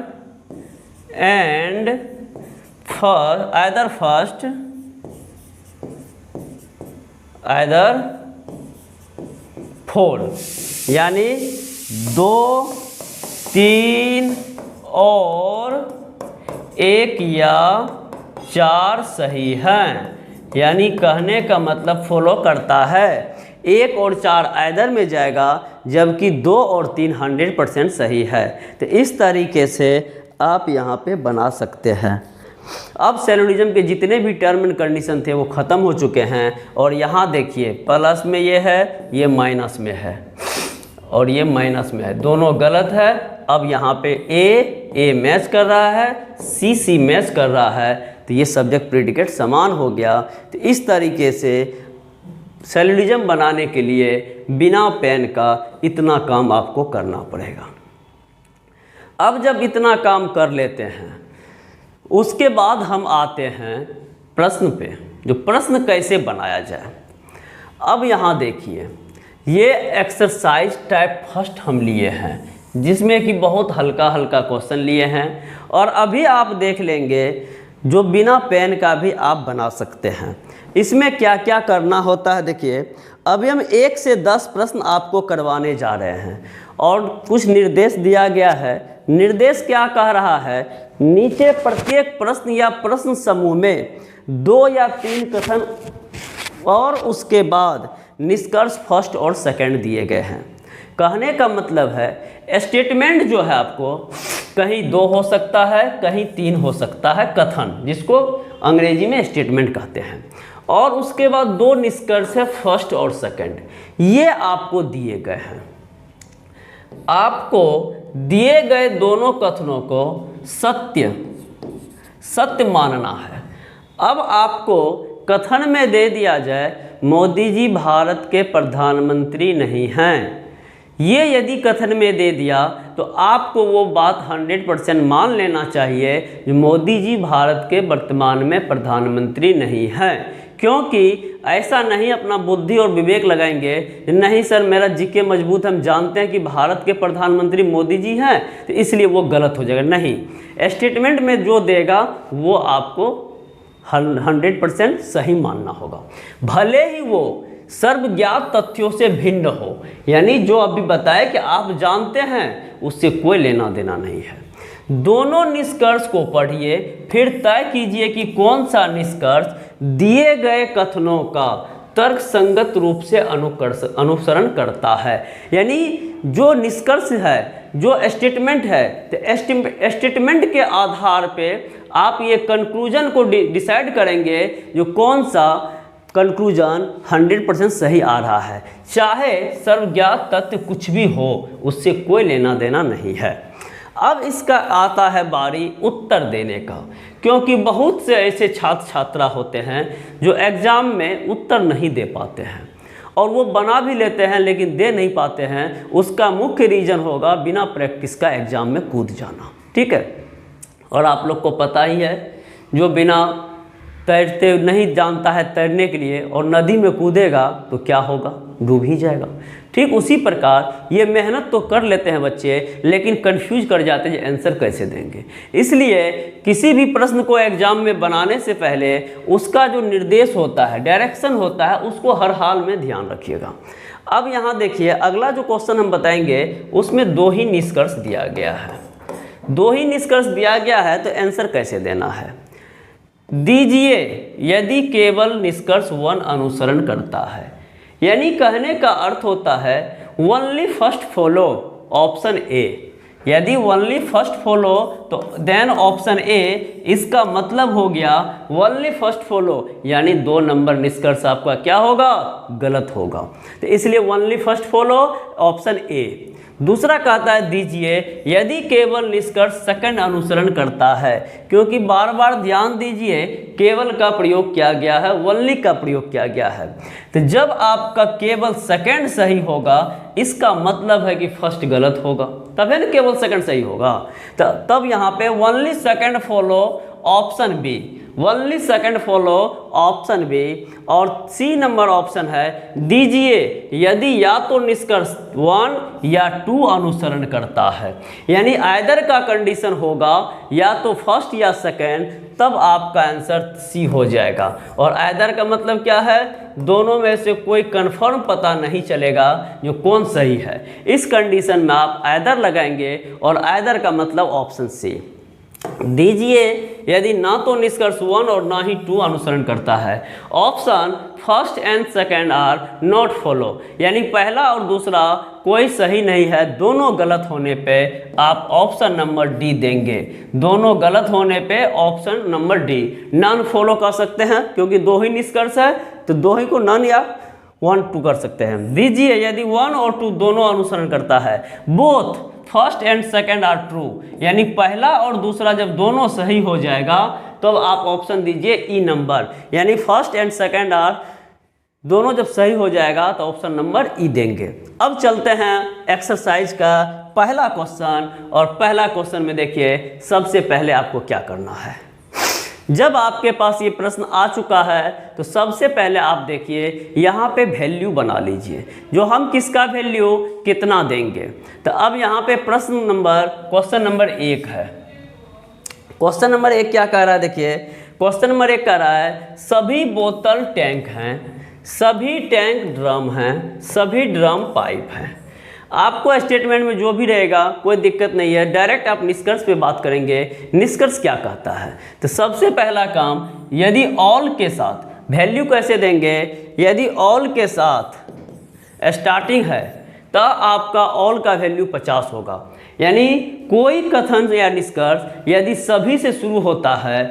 and either first, either fourth. यानी 2, 3 और 1 या 4 सही हैं। यानी कहने का मतलब फॉलो करता है, 1 और 4 ऐदर में जाएगा, जबकि 2 और 3 100% सही है। तो इस तरीके से आप यहाँ पे बना सकते हैं। अब सेलोनिज्म के जितने भी टर्म एंड कंडीशन थे वो ख़त्म हो चुके हैं। और यहाँ देखिए, प्लस में ये है, ये माइनस में है, और ये माइनस में है, दोनों गलत है। अब यहाँ पे ए मैच कर रहा है, सी मैच कर रहा है, तो ये सब्जेक्ट प्रेडिकेट समान हो गया। तो इस तरीके से सेलोनिज्म बनाने के लिए बिना पेन का इतना काम आपको करना पड़ेगा। अब जब इतना काम कर लेते हैं उसके बाद हम आते हैं प्रश्न पे, जो प्रश्न कैसे बनाया जाए। अब यहाँ देखिए, ये एक्सरसाइज टाइप फर्स्ट हम लिए हैं जिसमें कि बहुत हल्का हल्का क्वेश्चन लिए हैं, और अभी आप देख लेंगे जो बिना पेन का भी आप बना सकते हैं। इसमें क्या क्या करना होता है देखिए, अभी हम 1 से 10 प्रश्न आपको करवाने जा रहे हैं और कुछ निर्देश दिया गया है। निर्देश क्या कह रहा है, नीचे प्रत्येक प्रश्न या प्रश्न समूह में 2 या 3 कथन और उसके बाद निष्कर्ष फर्स्ट और सेकंड दिए गए हैं। कहने का मतलब है स्टेटमेंट जो है आपको कहीं 2 हो सकता है, कहीं 3 हो सकता है, कथन जिसको अंग्रेजी में स्टेटमेंट कहते हैं, और उसके बाद 2 निष्कर्ष है फर्स्ट और सेकंड, ये आपको दिए गए हैं। आपको दिए गए दोनों कथनों को सत्य मानना है। अब आपको कथन में दे दिया जाए मोदी जी भारत के प्रधानमंत्री नहीं हैं, ये यदि कथन में दे दिया तो आपको वो बात 100% मान लेना चाहिए कि मोदी जी भारत के वर्तमान में प्रधानमंत्री नहीं हैं। क्योंकि ऐसा नहीं अपना बुद्धि और विवेक लगाएंगे, नहीं सर मेरा जीके मजबूत, हम जानते हैं कि भारत के प्रधानमंत्री मोदी जी हैं तो इसलिए वो गलत हो जाएगा। नहीं, स्टेटमेंट में जो देगा वो आपको 100% सही मानना होगा, भले ही वो सर्वज्ञात तथ्यों से भिन्न हो। यानी जो अभी बताया कि आप जानते हैं उससे कोई लेना देना नहीं है। दोनों निष्कर्ष को पढ़िए, फिर तय कीजिए कि कौन सा निष्कर्ष दिए गए कथनों का तर्क संगत रूप से अनुसरण करता है। यानी जो निष्कर्ष है, जो स्टेटमेंट है, तो स्टेटमेंट के आधार पे आप ये कंक्लूजन को डिसाइड करेंगे जो कौन सा कंक्लूजन 100% सही आ रहा है। चाहे सर्वज्ञात तथ्य कुछ भी हो, उससे कोई लेना देना नहीं है। अब इसका आता है बारी उत्तर देने का, क्योंकि बहुत से ऐसे छात्र छात्रा होते हैं जो एग्ज़ाम में उत्तर नहीं दे पाते हैं, और वो बना भी लेते हैं लेकिन दे नहीं पाते हैं। उसका मुख्य रीज़न होगा बिना प्रैक्टिस का एग्ज़ाम में कूद जाना। ठीक है, और आप लोग को पता ही है, जो बिना तैरते नहीं जानता है तैरने के लिए और नदी में कूदेगा तो क्या होगा, डूब ही जाएगा। ठीक उसी प्रकार ये मेहनत तो कर लेते हैं बच्चे, लेकिन कंफ्यूज कर जाते हैं आंसर कैसे देंगे। इसलिए किसी भी प्रश्न को एग्जाम में बनाने से पहले उसका जो निर्देश होता है, डायरेक्शन होता है, उसको हर हाल में ध्यान रखिएगा। अब यहाँ देखिए, अगला जो क्वेश्चन हम बताएंगे उसमें 2 ही निष्कर्ष दिया गया है। 2 ही निष्कर्ष दिया गया है तो आंसर कैसे देना है, दीजिए यदि केवल निष्कर्ष 1 अनुसरण करता है। यानी कहने का अर्थ होता है only first follow option A. यदि ओनली फर्स्ट फॉलो तो देन ऑप्शन ए, इसका मतलब हो गया ओनली फर्स्ट फॉलो यानी 2 नंबर निष्कर्ष आपका क्या होगा, गलत होगा। तो इसलिए only first follow option A. दूसरा कहता है दीजिए यदि केवल निष्कर्ष सेकंड अनुसरण करता है, क्योंकि बार बार ध्यान दीजिए केवल का प्रयोग किया गया है, ओनली का प्रयोग किया गया है। तो जब आपका केवल सेकंड सही होगा इसका मतलब है कि फर्स्ट गलत होगा, तब है ना केवल सेकंड सही होगा। तब यहाँ पे only second follow option B, only second follow option B. और सी नंबर ऑप्शन है दीजिए यदि या तो निष्कर्ष 1 या 2 अनुसरण करता है। यानी आइदर का कंडीशन होगा या तो फर्स्ट या सेकंड, तब आपका आंसर सी हो जाएगा। और आइदर का मतलब क्या है, दोनों में से कोई कंफर्म पता नहीं चलेगा जो कौन सही है। इस कंडीशन में आप आइदर लगाएंगे और आइदर का मतलब ऑप्शन सी। दीजिए यदि ना तो निष्कर्ष 1 और ना ही 2 अनुसरण करता है। Option first and second are not follow, यानी पहला और दूसरा कोई सही नहीं है, दोनों गलत होने पे आप ऑप्शन नंबर डी देंगे। दोनों गलत होने पे option number D. Non follow कर सकते हैं क्योंकि 2 ही निष्कर्ष है, तो 2 ही को नॉन या 1, 2 कर सकते हैं। दीजिए यदि 1 और 2 दोनों अनुसरण करता है, both first and second are true, यानी पहला और दूसरा जब दोनों सही हो जाएगा तो आप ऑप्शन दीजिए ई नंबर, यानी फर्स्ट एंड सेकंड आर दोनों जब सही हो जाएगा तो ऑप्शन नंबर ई देंगे। अब चलते हैं एक्सरसाइज का पहला क्वेश्चन, और पहला क्वेश्चन में देखिए सबसे पहले आपको क्या करना है। जब आपके पास ये प्रश्न आ चुका है तो सबसे पहले आप देखिए यहाँ पे वैल्यू बना लीजिए, जो हम किसका वैल्यू कितना देंगे। तो अब यहाँ पे क्वेश्चन नंबर 1 है। क्वेश्चन नंबर 1 क्या कह रहा है, देखिए क्वेश्चन नंबर 1 कह रहा है सभी बोतल टैंक हैं, सभी टैंक ड्रम हैं, सभी ड्रम पाइप हैं। आपको स्टेटमेंट में जो भी रहेगा कोई दिक्कत नहीं है, डायरेक्ट आप निष्कर्ष पे बात करेंगे। निष्कर्ष क्या कहता है, तो सबसे पहला काम, यदि ऑल के साथ वैल्यू कैसे देंगे, यदि ऑल के साथ स्टार्टिंग है तो आपका ऑल का वैल्यू 50 होगा। यानी कोई कथन या निष्कर्ष यदि सभी से शुरू होता है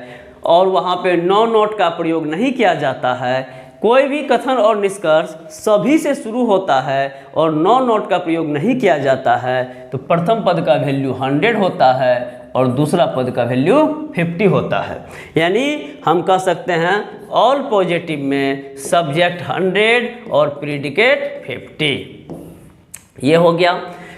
और वहाँ पे नो नोट का प्रयोग नहीं किया जाता है, कोई भी कथन और निष्कर्ष सभी से शुरू होता है और नो नोट का प्रयोग नहीं किया जाता है, तो प्रथम पद का वैल्यू 100 होता है और दूसरा पद का वैल्यू 50 होता है। यानी हम कह सकते हैं ऑल पॉजिटिव में सब्जेक्ट 100 और प्रीडिकेट 50। ये हो गया।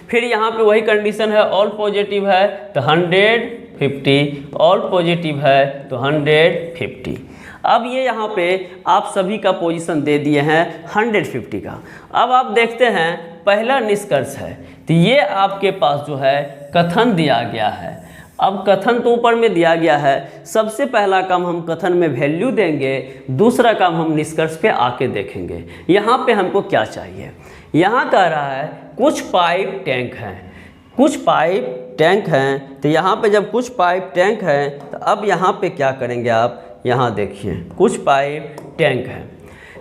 फिर यहाँ पे वही कंडीशन है, ऑल पॉजिटिव है तो 150, ऑल पॉजिटिव है तो 150। अब ये यहाँ पे आप सभी का पोजीशन दे दिए हैं 150 का। अब आप देखते हैं पहला निष्कर्ष है, तो ये आपके पास जो है कथन दिया गया है। अब कथन तो ऊपर में दिया गया है, सबसे पहला काम हम कथन में वैल्यू देंगे, दूसरा काम हम निष्कर्ष पे आके देखेंगे। यहाँ पे हमको क्या चाहिए, यहाँ कह रहा है कुछ पाइप टैंक हैं, कुछ पाइप टैंक हैं। तो यहाँ पे जब कुछ पाइप टैंक हैं तो अब यहाँ पे क्या करेंगे आप, यहाँ देखिए कुछ पाइप टैंक है।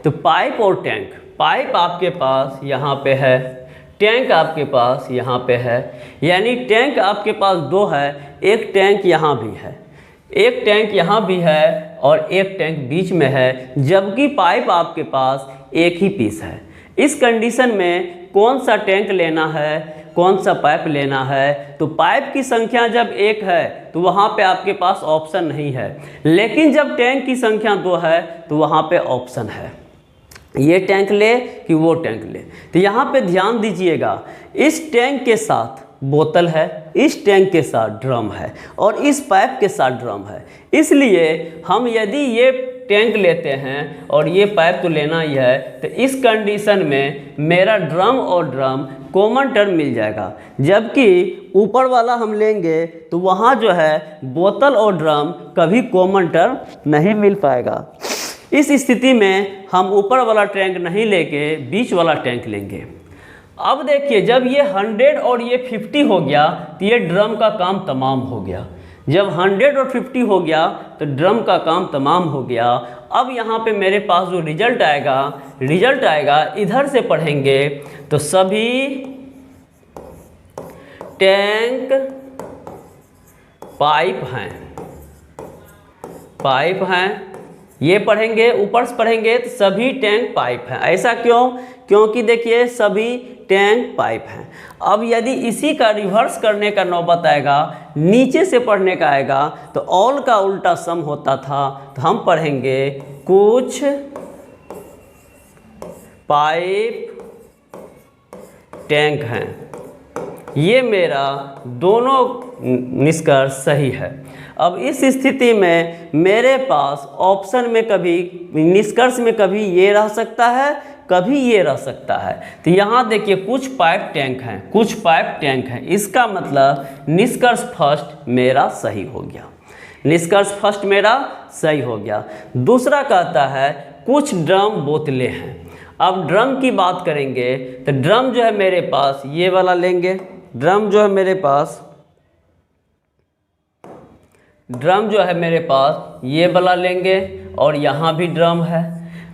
तो पाइप और टैंक, पाइप आपके पास यहाँ पे है, टैंक आपके पास यहाँ पे है। यानी टैंक आपके पास 2 है, एक टैंक यहाँ भी है, एक टैंक यहाँ भी है और एक टैंक बीच में है, जबकि पाइप आपके पास एक ही पीस है। इस कंडीशन में कौन सा टैंक लेना है, कौन सा पाइप लेना है, तो पाइप की संख्या जब 1 है तो वहाँ पे आपके पास ऑप्शन नहीं है, लेकिन जब टैंक की संख्या 2 है तो वहाँ पे ऑप्शन है, ये टैंक ले कि वो टैंक ले। तो यहाँ पे ध्यान दीजिएगा, इस टैंक के साथ बोतल है, इस टैंक के साथ ड्रम है और इस पाइप के साथ ड्रम है। इसलिए हम यदि ये टैंक लेते हैं और ये पाइप तो लेना ही है, तो इस कंडीशन में मेरा ड्रम और ड्रम कॉमन टर्म मिल जाएगा। जबकि ऊपर वाला हम लेंगे तो वहाँ जो है बोतल और ड्रम कभी कॉमन टर्म नहीं मिल पाएगा। इस स्थिति में हम ऊपर वाला टैंक नहीं लेके बीच वाला टैंक लेंगे। अब देखिए जब ये 100 और ये 50 हो गया तो ये ड्रम का काम तमाम हो गया। जब 100 और 50 हो गया तो ड्रम का काम तमाम हो गया। अब यहाँ पे मेरे पास जो रिजल्ट आएगा इधर से पढ़ेंगे तो सभी टैंक पाइप हैं, ये पढ़ेंगे। ऊपर से पढ़ेंगे तो सभी टैंक पाइप हैं। ऐसा क्यों? क्योंकि देखिए सभी टैंक पाइप हैं। अब यदि इसी का रिवर्स करने का नौबत आएगा, नीचे से पढ़ने का आएगा, तो ऑल का उल्टा सम होता था, तो हम पढ़ेंगे कुछ पाइप टैंक हैं। ये मेरा दोनों निष्कर्ष सही है। अब इस स्थिति में मेरे पास ऑप्शन में कभी निष्कर्ष में कभी ये रह सकता है, कभी ये रह सकता है। तो यहाँ देखिए कुछ पाइप टैंक हैं, कुछ पाइप टैंक हैं, इसका मतलब निष्कर्ष फर्स्ट मेरा सही हो गया, निष्कर्ष फर्स्ट मेरा सही हो गया। दूसरा कहता है कुछ ड्रम बोतलें हैं। अब ड्रम की बात करेंगे तो ड्रम जो है मेरे पास ये वाला लेंगे, ड्रम जो है मेरे पास ये वाला लेंगे और यहाँ भी ड्रम है।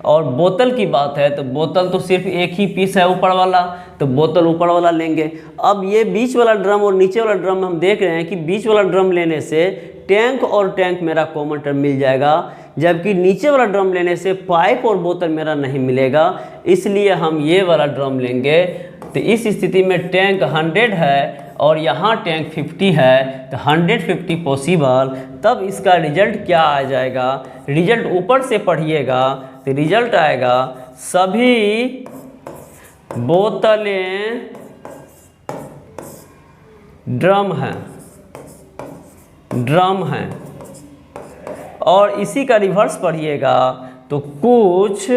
और बोतल की बात है तो बोतल तो सिर्फ एक ही पीस है ऊपर वाला, तो बोतल ऊपर वाला लेंगे। अब ये बीच वाला ड्रम और नीचे वाला ड्रम हम देख रहे हैं कि बीच वाला ड्रम लेने से टैंक और टैंक मेरा कॉमन टर्म मिल जाएगा, जबकि नीचे वाला ड्रम लेने से पाइप और बोतल मेरा नहीं मिलेगा, इसलिए हम ये वाला ड्रम लेंगे। तो इस स्थिति में टैंक 100 है और यहाँ टैंक 50 है तो 150 पॉसिबल, तब इसका रिजल्ट क्या आ जाएगा, रिजल्ट ऊपर से पढ़िएगा तो रिजल्ट आएगा सभी बोतलें ड्रम हैं। और इसी का रिवर्स पढ़िएगा तो कुछ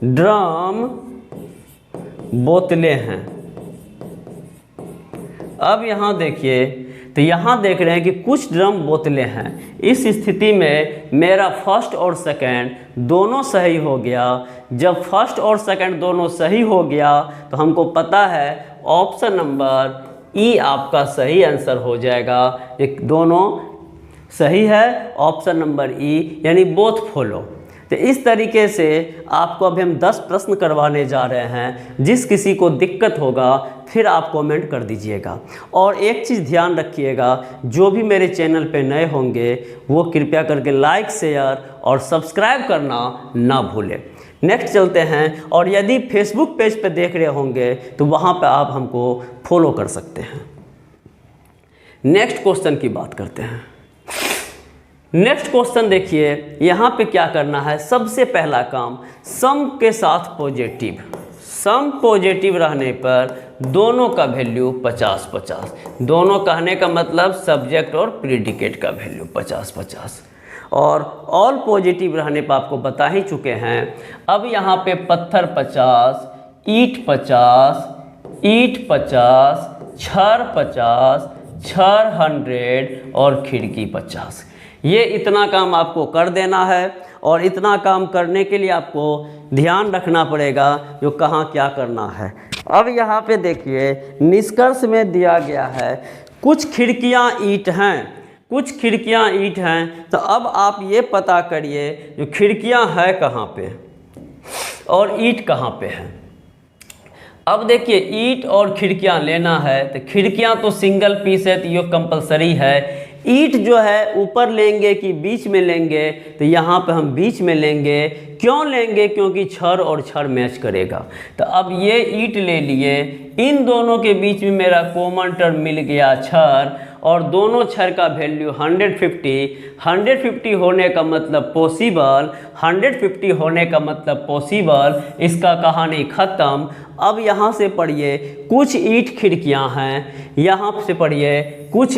ड्रम बोतलें हैं। अब यहाँ देखिए तो यहाँ देख रहे हैं कि कुछ ड्रम बोतलें हैं। इस स्थिति में मेरा फर्स्ट और सेकंड दोनों सही हो गया। जब फर्स्ट और सेकंड दोनों सही हो गया तो हमको पता है ऑप्शन नंबर ई आपका सही आंसर हो जाएगा। एक दोनों सही है, ऑप्शन नंबर ई यानी बोथ फॉलो। तो इस तरीके से आपको अभी हम 10 प्रश्न करवाने जा रहे हैं। जिस किसी को दिक्कत होगा फिर आप कमेंट कर दीजिएगा। और एक चीज़ ध्यान रखिएगा, जो भी मेरे चैनल पे नए होंगे वो कृपया करके लाइक, शेयर और सब्सक्राइब करना ना भूलें। नेक्स्ट चलते हैं, और यदि फेसबुक पेज पे देख रहे होंगे तो वहाँ पे आप हमको फॉलो कर सकते हैं। नेक्स्ट क्वेश्चन की बात करते हैं। नेक्स्ट क्वेश्चन देखिए, यहाँ पे क्या करना है। सबसे पहला काम, सम के साथ पॉजिटिव, सम पॉजिटिव रहने पर दोनों का वैल्यू 50-50। दोनों कहने का मतलब सब्जेक्ट और प्रीडिकेट का वैल्यू 50-50। और ऑल पॉजिटिव रहने पर आपको बता ही चुके हैं। अब यहाँ पे पत्थर 50, ईंट 50, ईंट 50, छड़ 50, छड़ 100 और खिड़की 50। ये इतना काम आपको कर देना है। और इतना काम करने के लिए आपको ध्यान रखना पड़ेगा जो कहाँ क्या करना है। अब यहाँ पे देखिए निष्कर्ष में दिया गया है कुछ खिड़कियाँ ईंट हैं, कुछ खिड़कियाँ ईंट हैं। तो अब आप ये पता करिए जो खिड़कियाँ है कहाँ पे और ईंट कहाँ पे है। अब देखिए ईंट और खिड़कियाँ लेना है तो खिड़कियाँ तो सिंगल पीस है तो ये कंपलसरी है। ईंट जो है ऊपर लेंगे कि बीच में लेंगे, तो यहाँ पे हम बीच में लेंगे। क्यों लेंगे, क्योंकि छड़ और छड़ मैच करेगा। तो अब ये ईंट ले लिए, इन दोनों के बीच में मेरा कॉमन टर्म मिल गया छड़, और दोनों छड़ का वैल्यू 150 होने का मतलब पॉसिबल, 150 होने का मतलब पॉसिबल। इसका कहानी ख़त्म। अब यहाँ से पढ़िए कुछ ईंट खिड़कियाँ हैं, यहाँ से पढ़िए कुछ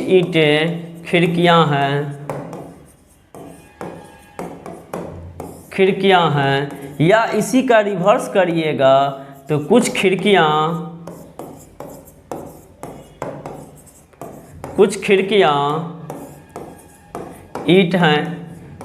ईंटें खिड़कियाँ हैं, या इसी का रिवर्स करिएगा तो कुछ खिड़कियाँ ईंट हैं।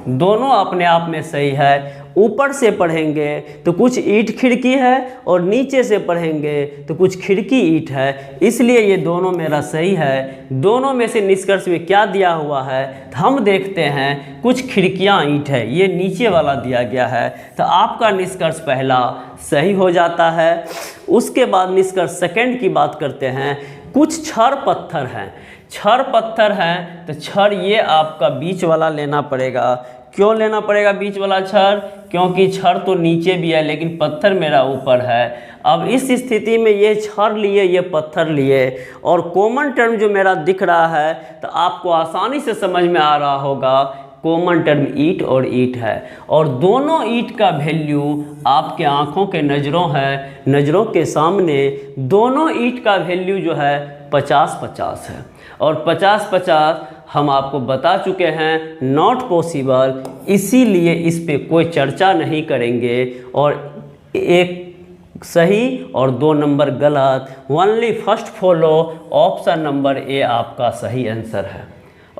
दोनों अपने आप में सही है। ऊपर से पढ़ेंगे तो कुछ ईंट खिड़की है और नीचे से पढ़ेंगे तो कुछ खिड़की ईंट है, इसलिए ये दोनों मेरा सही है। दोनों में से निष्कर्ष में क्या दिया हुआ है तो हम देखते हैं कुछ खिड़कियां ईंट है, ये नीचे वाला दिया गया है। तो आपका निष्कर्ष पहला सही हो जाता है। उसके बाद निष्कर्ष सेकंड की बात करते हैं। कुछ छड़ पत्थर हैं, छड़ पत्थर हैं तो छड़ ये आपका बीच वाला लेना पड़ेगा। क्यों लेना पड़ेगा बीच वाला छड़, क्योंकि छड़ तो नीचे भी है लेकिन पत्थर मेरा ऊपर है। अब इस स्थिति में ये छड़ लिए, ये पत्थर लिए, और कॉमन टर्म जो मेरा दिख रहा है तो आपको आसानी से समझ में आ रहा होगा कॉमन टर्म ईंट और ईंट है। और दोनों ईंट का वैल्यू आपके आँखों के नज़रों के सामने दोनों ईंट का वैल्यू जो है 50-50 है। और 50-50 हम आपको बता चुके हैं नॉट पॉसिबल, इसीलिए इस पे कोई चर्चा नहीं करेंगे। और एक सही और 2 नंबर गलत, only first follow. Option number A आपका सही आंसर है।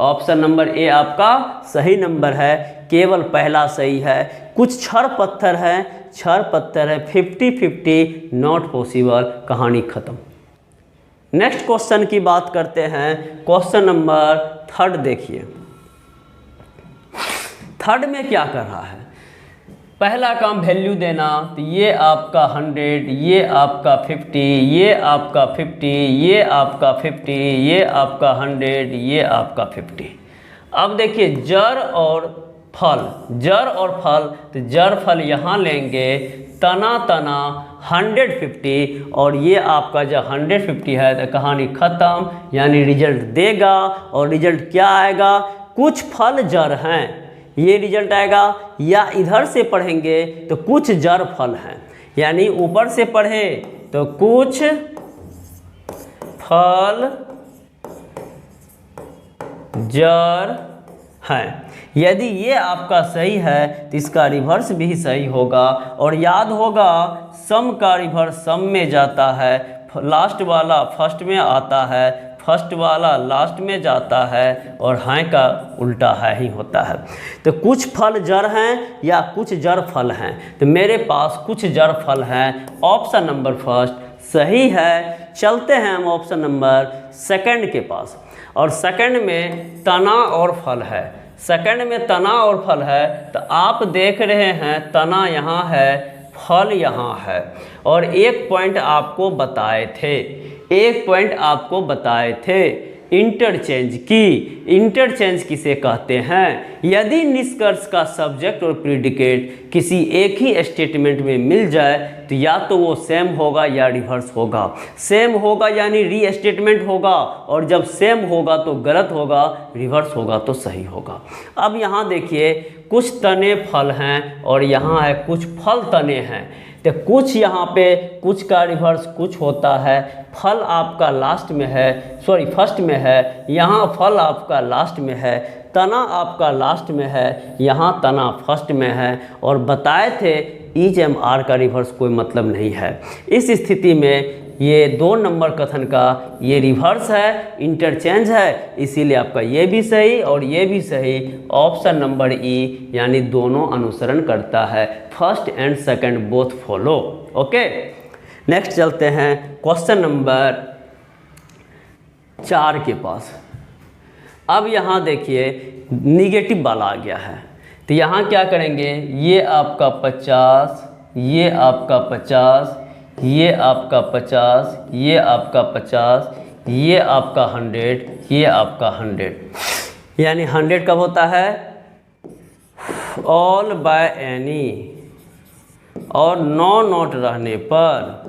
ऑप्शन नंबर ए आपका सही नंबर है, केवल पहला सही है। कुछ छड़ पत्थर है 50-50 नॉट पॉसिबल, कहानी ख़त्म। नेक्स्ट क्वेश्चन की बात करते हैं। क्वेश्चन नंबर 3 देखिए। 3 में क्या कर रहा है, पहला काम वैल्यू देना। तो ये आपका 100, ये आपका 50, ये आपका 50, ये आपका 50, ये आपका 100, ये आपका 50। अब देखिए जड़ और फल, जड़ और फल, तो जड़ फल यहाँ लेंगे, तना तना 150, और ये आपका जो 150 है तो कहानी ख़त्म, यानी रिजल्ट देगा। और रिजल्ट क्या आएगा, कुछ फल जड़ हैं, ये रिजल्ट आएगा। या इधर से पढ़ेंगे तो कुछ जड़ फल हैं, यानी ऊपर से पढ़े तो कुछ फल जड़ हैं। यदि ये आपका सही है तो इसका रिवर्स भी सही होगा। और याद होगा सम का रिवर्स सम में जाता है, लास्ट वाला फर्स्ट में आता है, फर्स्ट वाला लास्ट में जाता है, और हैं का उल्टा है ही होता है। तो कुछ फल जड़ हैं या कुछ जड़ फल हैं, तो मेरे पास कुछ जड़ फल हैं, ऑप्शन नंबर फर्स्ट सही है। चलते हैं हम ऑप्शन नंबर सेकंड के पास, और सेकंड में तना और फल है। सेकंड में तना और फल है, तो आप देख रहे हैं तना यहाँ है, फल यहाँ है। और एक पॉइंट आपको बताए थे, इंटरचेंज की। इंटरचेंज किसे कहते हैं, यदि निष्कर्ष का सब्जेक्ट और प्रीडिकेट किसी एक ही स्टेटमेंट में मिल जाए तो या तो वो सेम होगा या रिवर्स होगा। सेम होगा यानी री स्टेटमेंट होगा, और जब सेम होगा तो गलत होगा, रिवर्स होगा तो सही होगा। अब यहाँ देखिए कुछ तने फल हैं और यहाँ है कुछ फल तने हैं, तो कुछ यहाँ पे कुछ का रिवर्स कुछ होता है, फल आपका लास्ट में है, सॉरी फर्स्ट में है, यहाँ फल आपका लास्ट में है, तना आपका लास्ट में है, यहाँ तना फर्स्ट में है। और बताए थे ईच एम आर का रिवर्स कोई मतलब नहीं है। इस स्थिति में ये 2 नंबर कथन का ये रिवर्स है, इंटरचेंज है, इसीलिए आपका ये भी सही और ये भी सही। ऑप्शन नंबर ई, यानी दोनों अनुसरण करता है, first and second both follow. Okay, next चलते हैं क्वेश्चन नंबर 4 के पास। अब यहाँ देखिए निगेटिव वाला आ गया है, तो यहाँ क्या करेंगे, ये आपका 50, ये आपका 50, ये आपका 50, ये आपका 50, ये आपका 100, ये आपका 100, यानी 100 कब होता है, ऑल बाय एनी, और नो नोट रहने पर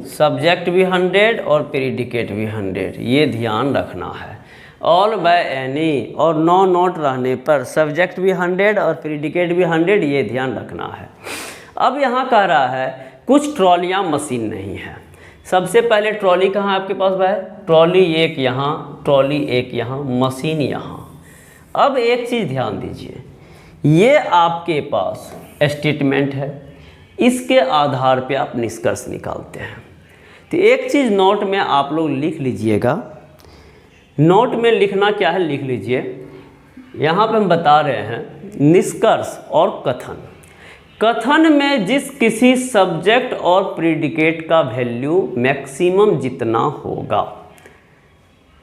सब्जेक्ट भी 100 और प्रीडिकेट भी 100, ये ध्यान रखना है। ऑल बाय एनी और नो नोट रहने पर सब्जेक्ट भी 100 और प्रीडिकेट भी 100, ये ध्यान रखना है। अब यहाँ कह रहा है कुछ ट्रॉलियाँ मशीन नहीं है। सबसे पहले ट्रॉली कहाँ आपके पास भाई, ट्रॉली एक यहाँ, ट्रॉली एक यहाँ, मशीन यहाँ। अब एक चीज़ ध्यान दीजिए, ये आपके पास स्टेटमेंट है, इसके आधार पे आप निष्कर्ष निकालते हैं। तो एक चीज़ नोट में आप लोग लिख लीजिएगा, नोट में लिखना क्या है लिख लीजिए। यहाँ पे हम बता रहे हैं निष्कर्ष और कथन। कथन में जिस किसी सब्जेक्ट और प्रीडिकेट का वैल्यू मैक्सिमम जितना होगा,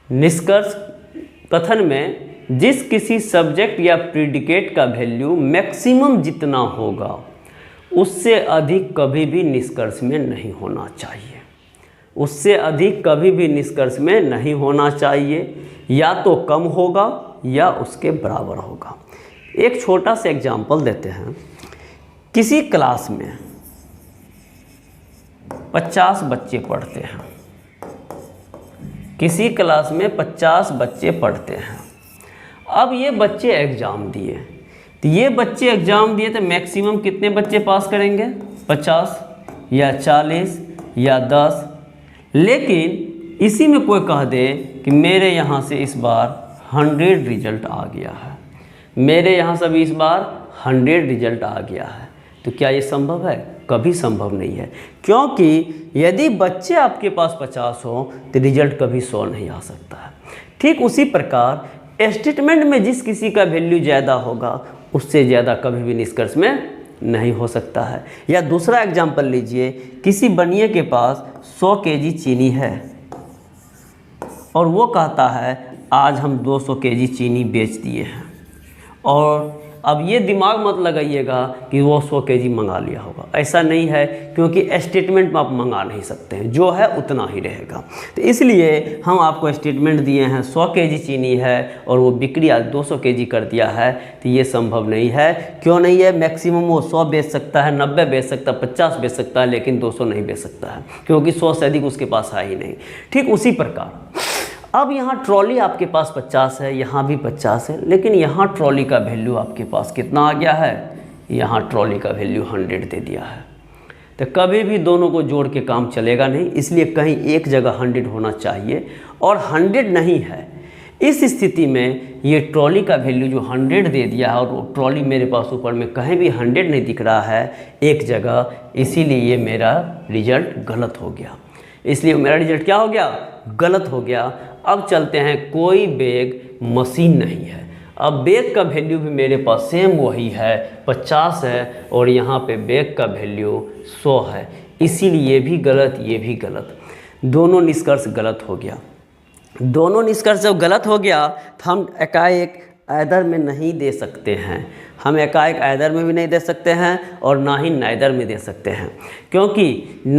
निष्कर्ष कथन में जिस किसी सब्जेक्ट या प्रीडिकेट का वैल्यू मैक्सिमम जितना होगा, उससे अधिक कभी भी निष्कर्ष में नहीं होना चाहिए। उससे अधिक कभी भी निष्कर्ष में नहीं होना चाहिए, या तो कम होगा या उसके बराबर होगा। एक छोटा सा एग्जाम्पल देते हैं। किसी क्लास में 50 बच्चे पढ़ते हैं, किसी क्लास में 50 बच्चे पढ़ते हैं। अब ये बच्चे एग्ज़ाम दिए, तो ये बच्चे एग्ज़ाम दिए तो मैक्सिमम कितने बच्चे पास करेंगे, 50 या 40 या 10। लेकिन इसी में कोई कह दे कि मेरे यहाँ से इस बार 100 रिजल्ट आ गया है, मेरे यहाँ से भी इस बार 100 रिजल्ट आ गया है, तो क्या ये संभव है? कभी संभव नहीं है, क्योंकि यदि बच्चे आपके पास 50 हो तो रिजल्ट कभी 100 नहीं आ सकता है। ठीक उसी प्रकार स्टेटमेंट में जिस किसी का वैल्यू ज़्यादा होगा, उससे ज़्यादा कभी भी निष्कर्ष में नहीं हो सकता है। या दूसरा एग्जाम्पल लीजिए, किसी बनिए के पास 100 केजी चीनी है और वो कहता है आज हम 200 केजी चीनी बेच दिए हैं, और अब ये दिमाग मत लगाइएगा कि वो 100 केजी मंगा लिया होगा, ऐसा नहीं है, क्योंकि स्टेटमेंट में आप मंगा नहीं सकते हैं, जो है उतना ही रहेगा। तो इसलिए हम आपको स्टेटमेंट दिए हैं 100 केजी चीनी है और वो बिक्री आज 200 केजी कर दिया है, तो ये संभव नहीं है। क्यों नहीं है? मैक्सिमम वो 100 बेच सकता है, 90 बेच सकता है, 50 बेच सकता है, लेकिन 200 नहीं बेच सकता है, क्योंकि 100 से अधिक उसके पास है ही नहीं। ठीक उसी प्रकार अब यहाँ ट्रॉली आपके पास 50 है, यहाँ भी 50 है, लेकिन यहाँ ट्रॉली का वैल्यू आपके पास कितना आ गया है? यहाँ ट्रॉली का वैल्यू 100 दे दिया है। तो कभी भी दोनों को जोड़ के काम चलेगा नहीं, इसलिए कहीं एक जगह 100 होना चाहिए और 100 नहीं है। इस स्थिति में ये ट्रॉली का वैल्यू जो 100 दे दिया है और वो ट्रॉली मेरे पास ऊपर में कहीं भी 100 नहीं दिख रहा है एक जगह, इसीलिए ये मेरा रिजल्ट गलत हो गया। इसलिए मेरा रिजल्ट क्या हो गया? गलत हो गया। अब चलते हैं, कोई बैग मशीन नहीं है। अब बैग का वैल्यू भी मेरे पास सेम वही है, 50 है, और यहाँ पे बैग का वैल्यू 100 है, इसीलिए ये भी गलत, ये भी गलत, दोनों निष्कर्ष गलत हो गया। दोनों निष्कर्ष जब गलत हो गया तो हम एकाएक ऐदर में नहीं दे सकते हैं, हम एकाएक ऐदर में भी नहीं दे सकते हैं और ना ही नाइदर में दे सकते हैं, क्योंकि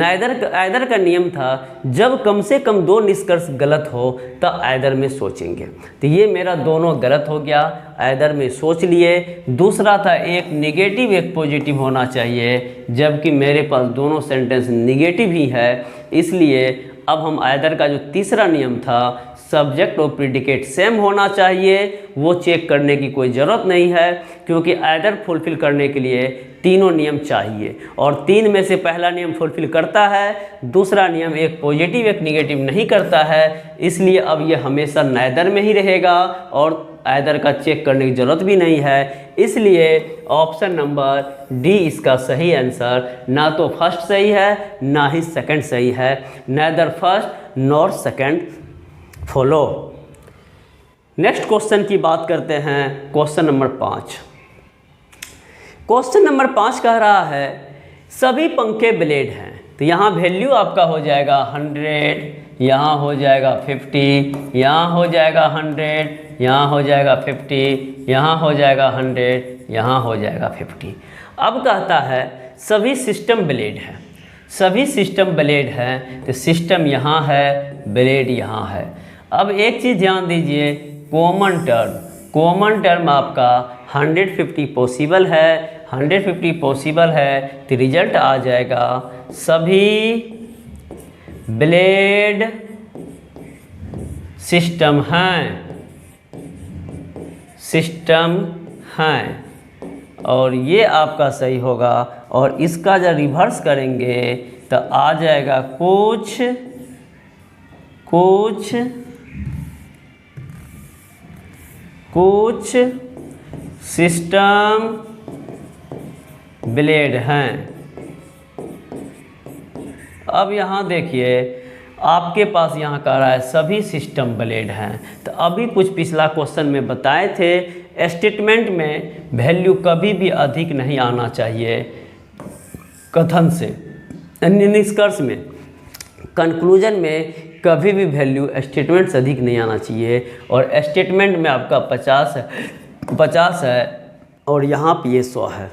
ऐदर का नियम था जब कम से कम 2 निष्कर्ष गलत हो तब ऐदर में सोचेंगे। तो ये मेरा दोनों गलत हो गया, ऐदर में सोच लिए। दूसरा था एक नेगेटिव एक पॉजिटिव होना चाहिए, जबकि मेरे पास दोनों सेंटेंस नेगेटिव ही है, इसलिए अब हम ऐदर का जो तीसरा नियम था सब्जेक्ट और प्रीडिकेट सेम होना चाहिए, वो चेक करने की कोई ज़रूरत नहीं है, क्योंकि ऐदर फुलफ़िल करने के लिए तीनों नियम चाहिए और 3 में से पहला नियम फुलफ़िल करता है, दूसरा नियम एक पॉजिटिव एक निगेटिव नहीं करता है, इसलिए अब ये हमेशा नाइदर में ही रहेगा और ऐदर का चेक करने की ज़रूरत भी नहीं है। इसलिए ऑप्शन नंबर डी इसका सही आंसर, ना तो फर्स्ट सही है ना ही सेकंड सही है, neither first nor second follow. Next question की बात करते हैं, क्वेश्चन नंबर 5। क्वेश्चन नंबर 5 कह रहा है सभी पंखे ब्लेड हैं, तो यहाँ वैल्यू आपका हो जाएगा 100, यहाँ हो जाएगा 50, यहाँ हो जाएगा 100, यहाँ हो जाएगा 50, यहाँ हो जाएगा 100, यहाँ हो जाएगा 50। अब कहता है सभी सिस्टम ब्लेड हैं, सभी सिस्टम ब्लेड हैं, तो सिस्टम यहाँ है, ब्लेड यहाँ है। अब एक चीज़ ध्यान दीजिए, कॉमन टर्म आपका 150 पॉसिबल है, 150 पॉसिबल है, तो रिजल्ट आ जाएगा सभी ब्लेड सिस्टम हैं, और ये आपका सही होगा। और इसका जब रिवर्स करेंगे तो आ जाएगा कुछ सिस्टम ब्लेड हैं। अब यहाँ देखिए आपके पास यहाँ कह रहा है सभी सिस्टम ब्लेड हैं, तो अभी कुछ पिछला क्वेश्चन में बताए थे स्टेटमेंट में वैल्यू कभी भी अधिक नहीं आना चाहिए कथन से, निष्कर्ष में, कंक्लूजन में कभी भी वैल्यू स्टेटमेंट से अधिक नहीं आना चाहिए, और स्टेटमेंट में आपका 50 है और यहाँ पे ये 100 है,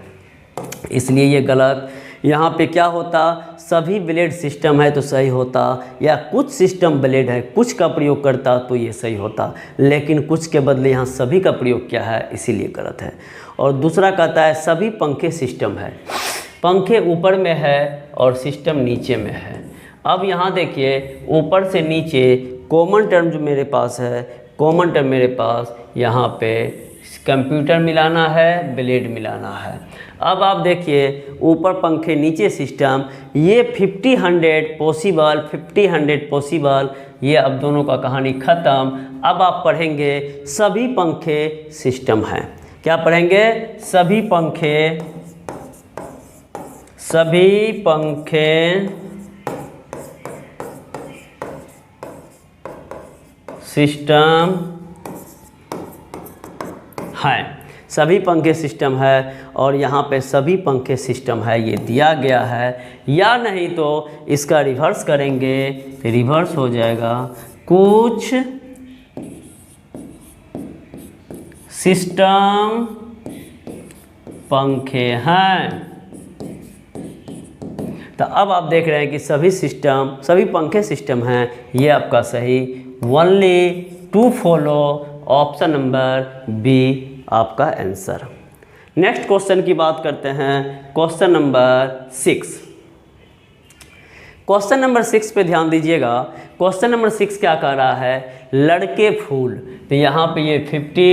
इसलिए ये गलत। यहाँ पे क्या होता, सभी ब्लेड सिस्टम है तो सही होता, या कुछ सिस्टम ब्लेड है कुछ का प्रयोग करता तो ये सही होता, लेकिन कुछ के बदले यहाँ सभी का प्रयोग किया है, इसीलिए गलत है। और दूसरा कहता है सभी पंखे सिस्टम है, पंखे ऊपर में है और सिस्टम नीचे में है। अब यहाँ देखिए ऊपर से नीचे कॉमन टर्म जो मेरे पास है, कॉमन टर्म मेरे पास यहाँ पे कंप्यूटर मिलाना है, ब्लेड मिलाना है। अब आप देखिए ऊपर पंखे नीचे सिस्टम, ये 50-100 पॉसिबल, 50-100 पॉसिबल, ये अब दोनों का कहानी ख़त्म। अब आप पढ़ेंगे सभी पंखे सिस्टम हैं। क्या पढ़ेंगे? सभी पंखे सिस्टम है, सभी पंखे सिस्टम है, और यहाँ पे सभी पंखे सिस्टम है ये दिया गया है, या नहीं तो इसका रिवर्स करेंगे, रिवर्स हो जाएगा कुछ सिस्टम पंखे हैं। तो अब आप देख रहे हैं कि सभी पंखे सिस्टम हैं। ये आपका सही only two follow option number B आपका आंसर। नेक्स्ट क्वेश्चन की बात करते हैं, क्वेश्चन नंबर 6। क्वेश्चन नंबर 6 पे ध्यान दीजिएगा। क्वेश्चन नंबर 6 क्या कह रहा है, लड़के फूल। तो यहाँ पे ये 50,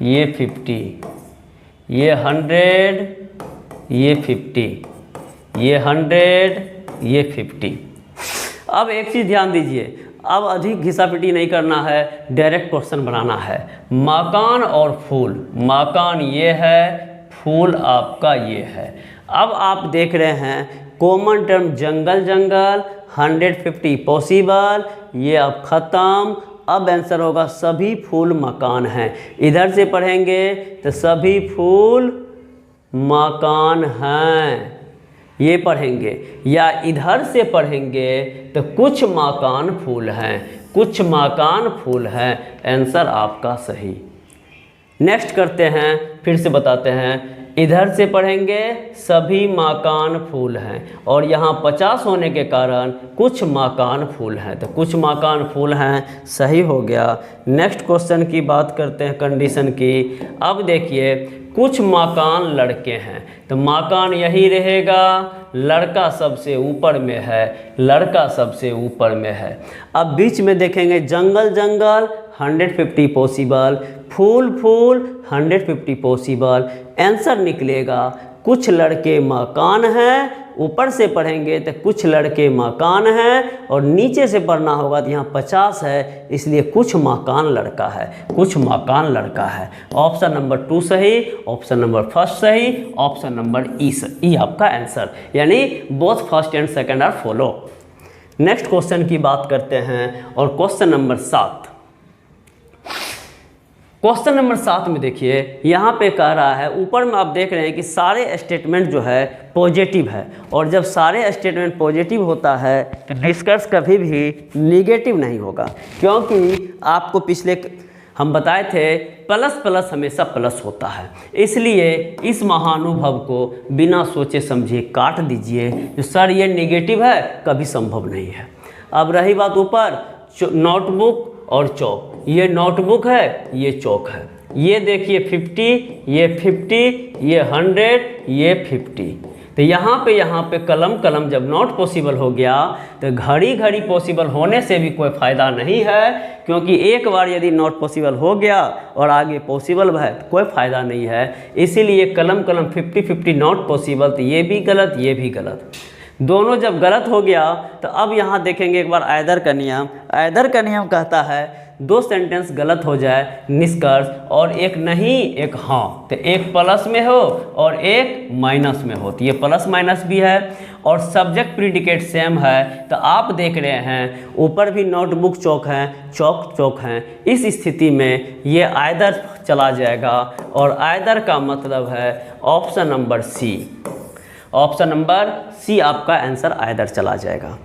ये 50, ये 100, ये 50, ये 100, ये 50। अब एक चीज़ ध्यान दीजिए, अब अधिक घिसापिटी नहीं करना है, डायरेक्ट क्वेश्चन बनाना है। मकान और फूल, मकान ये है, फूल आपका ये है। अब आप देख रहे हैं कॉमन टर्म जंगल जंगल, 150 पॉसिबल, ये अब ख़त्म। अब आंसर होगा सभी फूल मकान हैं। इधर से पढ़ेंगे तो सभी फूल मकान हैं, ये पढ़ेंगे, या इधर से पढ़ेंगे तो कुछ मकान फूल हैं, कुछ मकान फूल हैं। आंसर आपका सही। नेक्स्ट करते हैं, फिर से बताते हैं। इधर से पढ़ेंगे सभी मकान फूल हैं, और यहाँ 50 होने के कारण कुछ मकान फूल हैं, तो कुछ मकान फूल हैं, सही हो गया। नेक्स्ट क्वेश्चन की बात करते हैं कंडीशन की। अब देखिए कुछ मकान लड़के हैं, तो मकान यही रहेगा, लड़का सबसे ऊपर में है, लड़का सबसे ऊपर में है। अब बीच में देखेंगे जंगल जंगल, 150 पॉसिबल, फूल फूल, 150 पॉसिबल। आंसर निकलेगा कुछ लड़के मकान हैं। ऊपर से पढ़ेंगे तो कुछ लड़के मकान हैं, और नीचे से पढ़ना होगा तो यहाँ 50 है, इसलिए कुछ मकान लड़का है, कुछ मकान लड़का है। ऑप्शन नंबर 2 सही, ऑप्शन नंबर 1 सही, ऑप्शन नंबर ई आपका आंसर, यानी both first and second are follow. Next question की बात करते हैं, और क्वेश्चन नंबर 7। क्वेश्चन नंबर 7 में देखिए, यहाँ पे कह रहा है, ऊपर में आप देख रहे हैं कि सारे स्टेटमेंट जो है पॉजिटिव है, और जब सारे स्टेटमेंट पॉजिटिव होता है तो निष्कर्ष कभी भी निगेटिव नहीं होगा, क्योंकि आपको पिछले हम बताए थे प्लस प्लस हमेशा प्लस होता है। इसलिए इस महानुभव को बिना सोचे समझे काट दीजिए, जो सर ये निगेटिव है, कभी संभव नहीं है। अब रही बात ऊपर नोटबुक और चौक, ये नोटबुक है, ये चौक है। ये देखिए 50, ये 50, ये 100, ये 50। तो यहाँ पे कलम जब नॉट पॉसिबल हो गया तो घड़ी घड़ी पॉसिबल होने से भी कोई फ़ायदा नहीं है, क्योंकि एक बार यदि नॉट पॉसिबल हो गया और आगे पॉसिबल है तो कोई फ़ायदा नहीं है। इसीलिए कलम 50-50 नॉट पॉसिबल, तो ये भी गलत, ये भी गलत। दोनों जब गलत हो गया तो अब यहाँ देखेंगे एक बार आइदर का नियम। आइदर का नियम कहता है 2 सेंटेंस गलत हो जाए निष्कर्ष, और एक नहीं एक हाँ, तो एक प्लस में हो और एक माइनस में हो, तो ये प्लस माइनस भी है, और सब्जेक्ट प्रीडिकेट सेम है। तो आप देख रहे हैं ऊपर भी नोटबुक चौक हैं, चौक चौक हैं। इस स्थिति में ये आइदर चला जाएगा, और आइदर का मतलब है option number C. Option number C आपका आंसर आइदर चला जाएगा।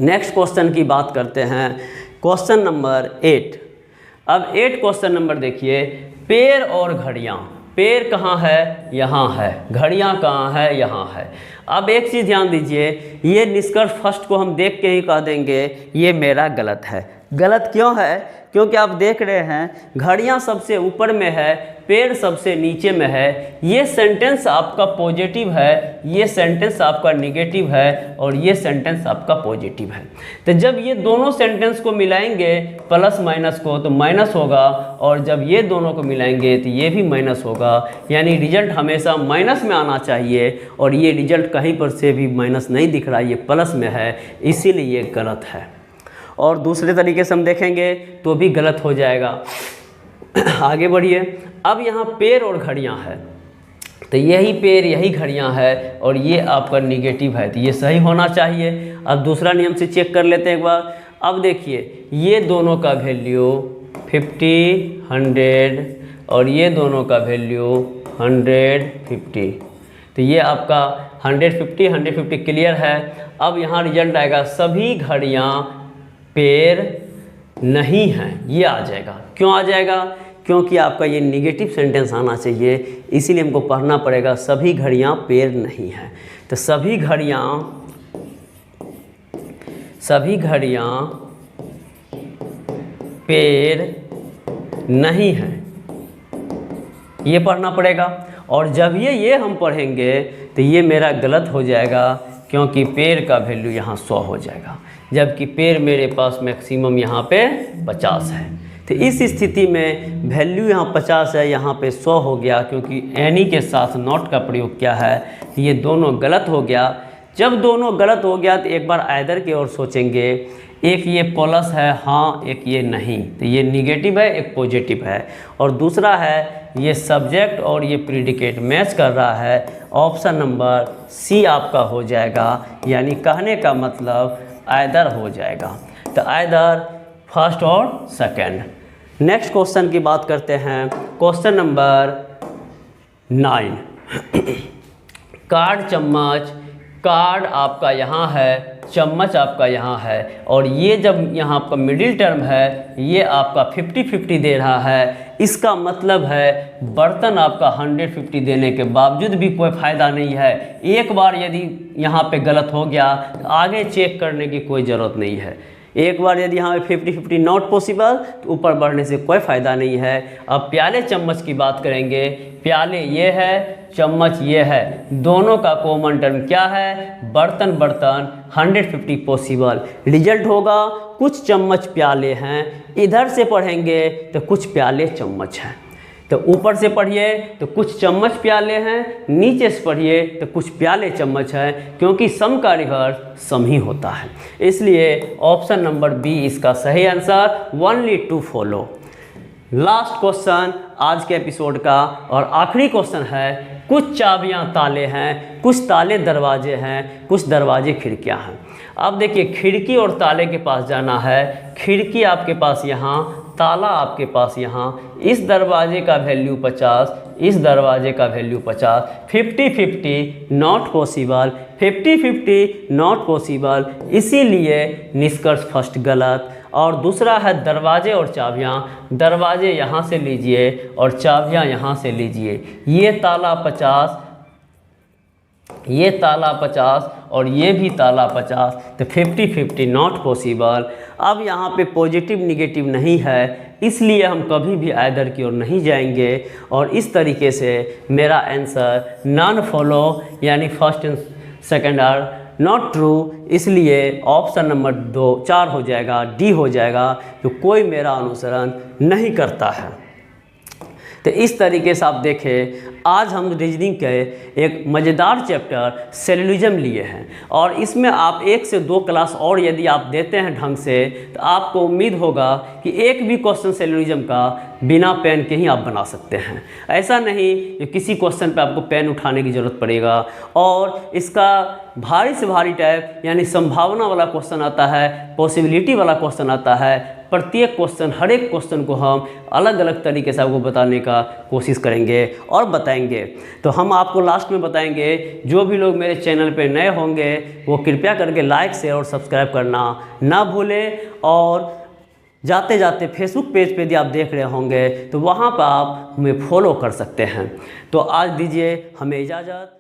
नेक्स्ट क्वेश्चन की बात करते हैं, क्वेश्चन नंबर 8। अब 8 क्वेश्चन नंबर देखिए, पेड़ और घड़ियाँ। पेड़ कहाँ है, यहाँ है, घड़ियाँ कहाँ है, यहाँ है। अब एक चीज़ ध्यान दीजिए, ये निष्कर्ष फर्स्ट को हम देख के ही कह देंगे ये मेरा गलत है। गलत क्यों है, क्योंकि आप देख रहे हैं घड़ियाँ सबसे ऊपर में है, पेड़ सबसे नीचे में है। ये सेंटेंस आपका पॉजिटिव है, ये सेंटेंस आपका निगेटिव है, और ये सेंटेंस आपका पॉजिटिव है। तो जब ये दोनों सेंटेंस को मिलाएंगे प्लस माइनस को तो माइनस होगा, और जब ये दोनों को मिलाएंगे तो ये भी माइनस होगा। यानी रिजल्ट हमेशा माइनस में आना चाहिए, और ये रिजल्ट कहीं पर से भी माइनस नहीं दिख रहा, ये प्लस में है, इसीलिए ये गलत है। और दूसरे तरीके से हम देखेंगे तो भी गलत हो जाएगा। आगे बढ़िए। अब यहाँ पेड़ और घड़ियाँ है, तो यही पेड़ यही घड़ियाँ है, और ये आपका निगेटिव है, तो ये सही होना चाहिए। अब दूसरा नियम से चेक कर लेते हैं एक बार। अब देखिए ये दोनों का वैल्यू 50, 100, और ये दोनों का वैल्यू 100, 50, तो ये आपका 150, 150 क्लियर है। अब यहाँ रिजल्ट आएगा सभी घड़ियाँ पेड़ नहीं हैं, ये आ जाएगा। क्यों आ जाएगा, क्योंकि आपका ये निगेटिव सेंटेंस आना चाहिए, इसीलिए हमको पढ़ना पड़ेगा सभी घड़ियाँ पेड़ नहीं हैं। तो सभी घड़ियाँ पेड़ नहीं हैं, ये पढ़ना पड़ेगा। और जब ये हम पढ़ेंगे तो ये मेरा गलत हो जाएगा, क्योंकि पेड़ का वैल्यू यहाँ 100 हो जाएगा, जबकि पेड़ मेरे पास मैक्सिमम यहाँ पे 50 है। तो इस स्थिति में वैल्यू यहाँ 50 है, यहाँ पे 100 हो गया, क्योंकि एनी के साथ नॉट का प्रयोग किया है। ये दोनों गलत हो गया। जब दोनों गलत हो गया तो एक बार आइदर की ओर सोचेंगे, एक ये प्लस है हाँ, एक ये नहीं, तो ये निगेटिव है, एक पॉजिटिव है। और दूसरा है ये सब्जेक्ट और ये प्रीडिकेट मैच कर रहा है। ऑप्शन नंबर सी आपका हो जाएगा, यानी कहने का मतलब आइदर हो जाएगा। तो आइदर फर्स्ट और सेकंड। नेक्स्ट क्वेश्चन की बात करते हैं, क्वेश्चन नंबर 9। कार्ड चम्मच, कार्ड आपका यहाँ है, चम्मच आपका यहाँ है, और ये जब यहाँ आपका मिडिल टर्म है, ये आपका 50-50 दे रहा है। इसका मतलब है बर्तन आपका 150 देने के बावजूद भी कोई फ़ायदा नहीं है। एक बार यदि यहाँ पे गलत हो गया तो आगे चेक करने की कोई ज़रूरत नहीं है। एक बार यदि यहाँ पे 50-50 नॉट पॉसिबल, तो ऊपर बढ़ने से कोई फ़ायदा नहीं है। अब प्याले चम्मच की बात करेंगे। प्याले ये है, चम्मच ये है, दोनों का कॉमन टर्म क्या है? बर्तन बर्तन 150 पॉसिबल। रिजल्ट होगा कुछ चम्मच प्याले हैं, इधर से पढ़ेंगे तो कुछ प्याले चम्मच हैं। तो ऊपर से पढ़िए तो कुछ चम्मच प्याले हैं, नीचे से पढ़िए तो कुछ प्याले चम्मच हैं, क्योंकि सम का रिवर्स सम ही होता है। इसलिए ऑप्शन नंबर बी इसका सही answer, only two follow. Last question आज के एपिसोड का और आखिरी क्वेश्चन है, कुछ चाबियां ताले हैं, कुछ ताले दरवाजे हैं, कुछ दरवाजे खिड़कियां हैं। अब देखिए खिड़की और ताले के पास जाना है। खिड़की आपके पास यहाँ, ताला आपके पास यहाँ। इस दरवाजे का वैल्यू 50, इस दरवाजे का value 50। 50-50 not possible, 50-50 not possible, इसीलिए निष्कर्ष फर्स्ट गलत। और दूसरा है दरवाजे और चाबियाँ। दरवाजे यहाँ से लीजिए और चाबियाँ यहाँ से लीजिए। ये ताला 50, ये ताला 50 और ये भी ताला 50, तो 50-50 नॉट पॉसिबल। अब यहाँ पे पॉजिटिव निगेटिव नहीं है, इसलिए हम कभी भी आइदर की ओर नहीं जाएंगे। और इस तरीके से मेरा आंसर नॉन फॉलो, यानी first and second are not true, इसलिए ऑप्शन नंबर 4 हो जाएगा, डी हो जाएगा, तो कोई मेरा अनुसरण नहीं करता है। तो इस तरीके से आप देखें, आज हम रीजनिंग के एक मज़ेदार चैप्टर सेल्यूलिज्म लिए हैं, और इसमें आप 1 से 2 क्लास और यदि आप देते हैं ढंग से, तो आपको उम्मीद होगा कि एक भी क्वेश्चन सेल्यूलिज्म का बिना पेन के ही आप बना सकते हैं। ऐसा नहीं कि किसी क्वेश्चन पे आपको पेन उठाने की ज़रूरत पड़ेगा। और इसका भारी से भारी टाइप, यानी संभावना वाला क्वेश्चन आता है, पॉसिबिलिटी वाला क्वेश्चन आता है। प्रत्येक क्वेश्चन, हर एक क्वेश्चन को हम अलग अलग तरीके से आपको बताने का कोशिश करेंगे और बताएंगे। तो हम आपको लास्ट में बताएंगे, जो भी लोग मेरे चैनल पे नए होंगे वो कृपया करके लाइक शेयर और सब्सक्राइब करना ना भूलें। और जाते जाते फेसबुक पेज पे यदि आप देख रहे होंगे तो वहाँ पर आप हमें फॉलो कर सकते हैं। तो आज दीजिए हमें इजाज़त।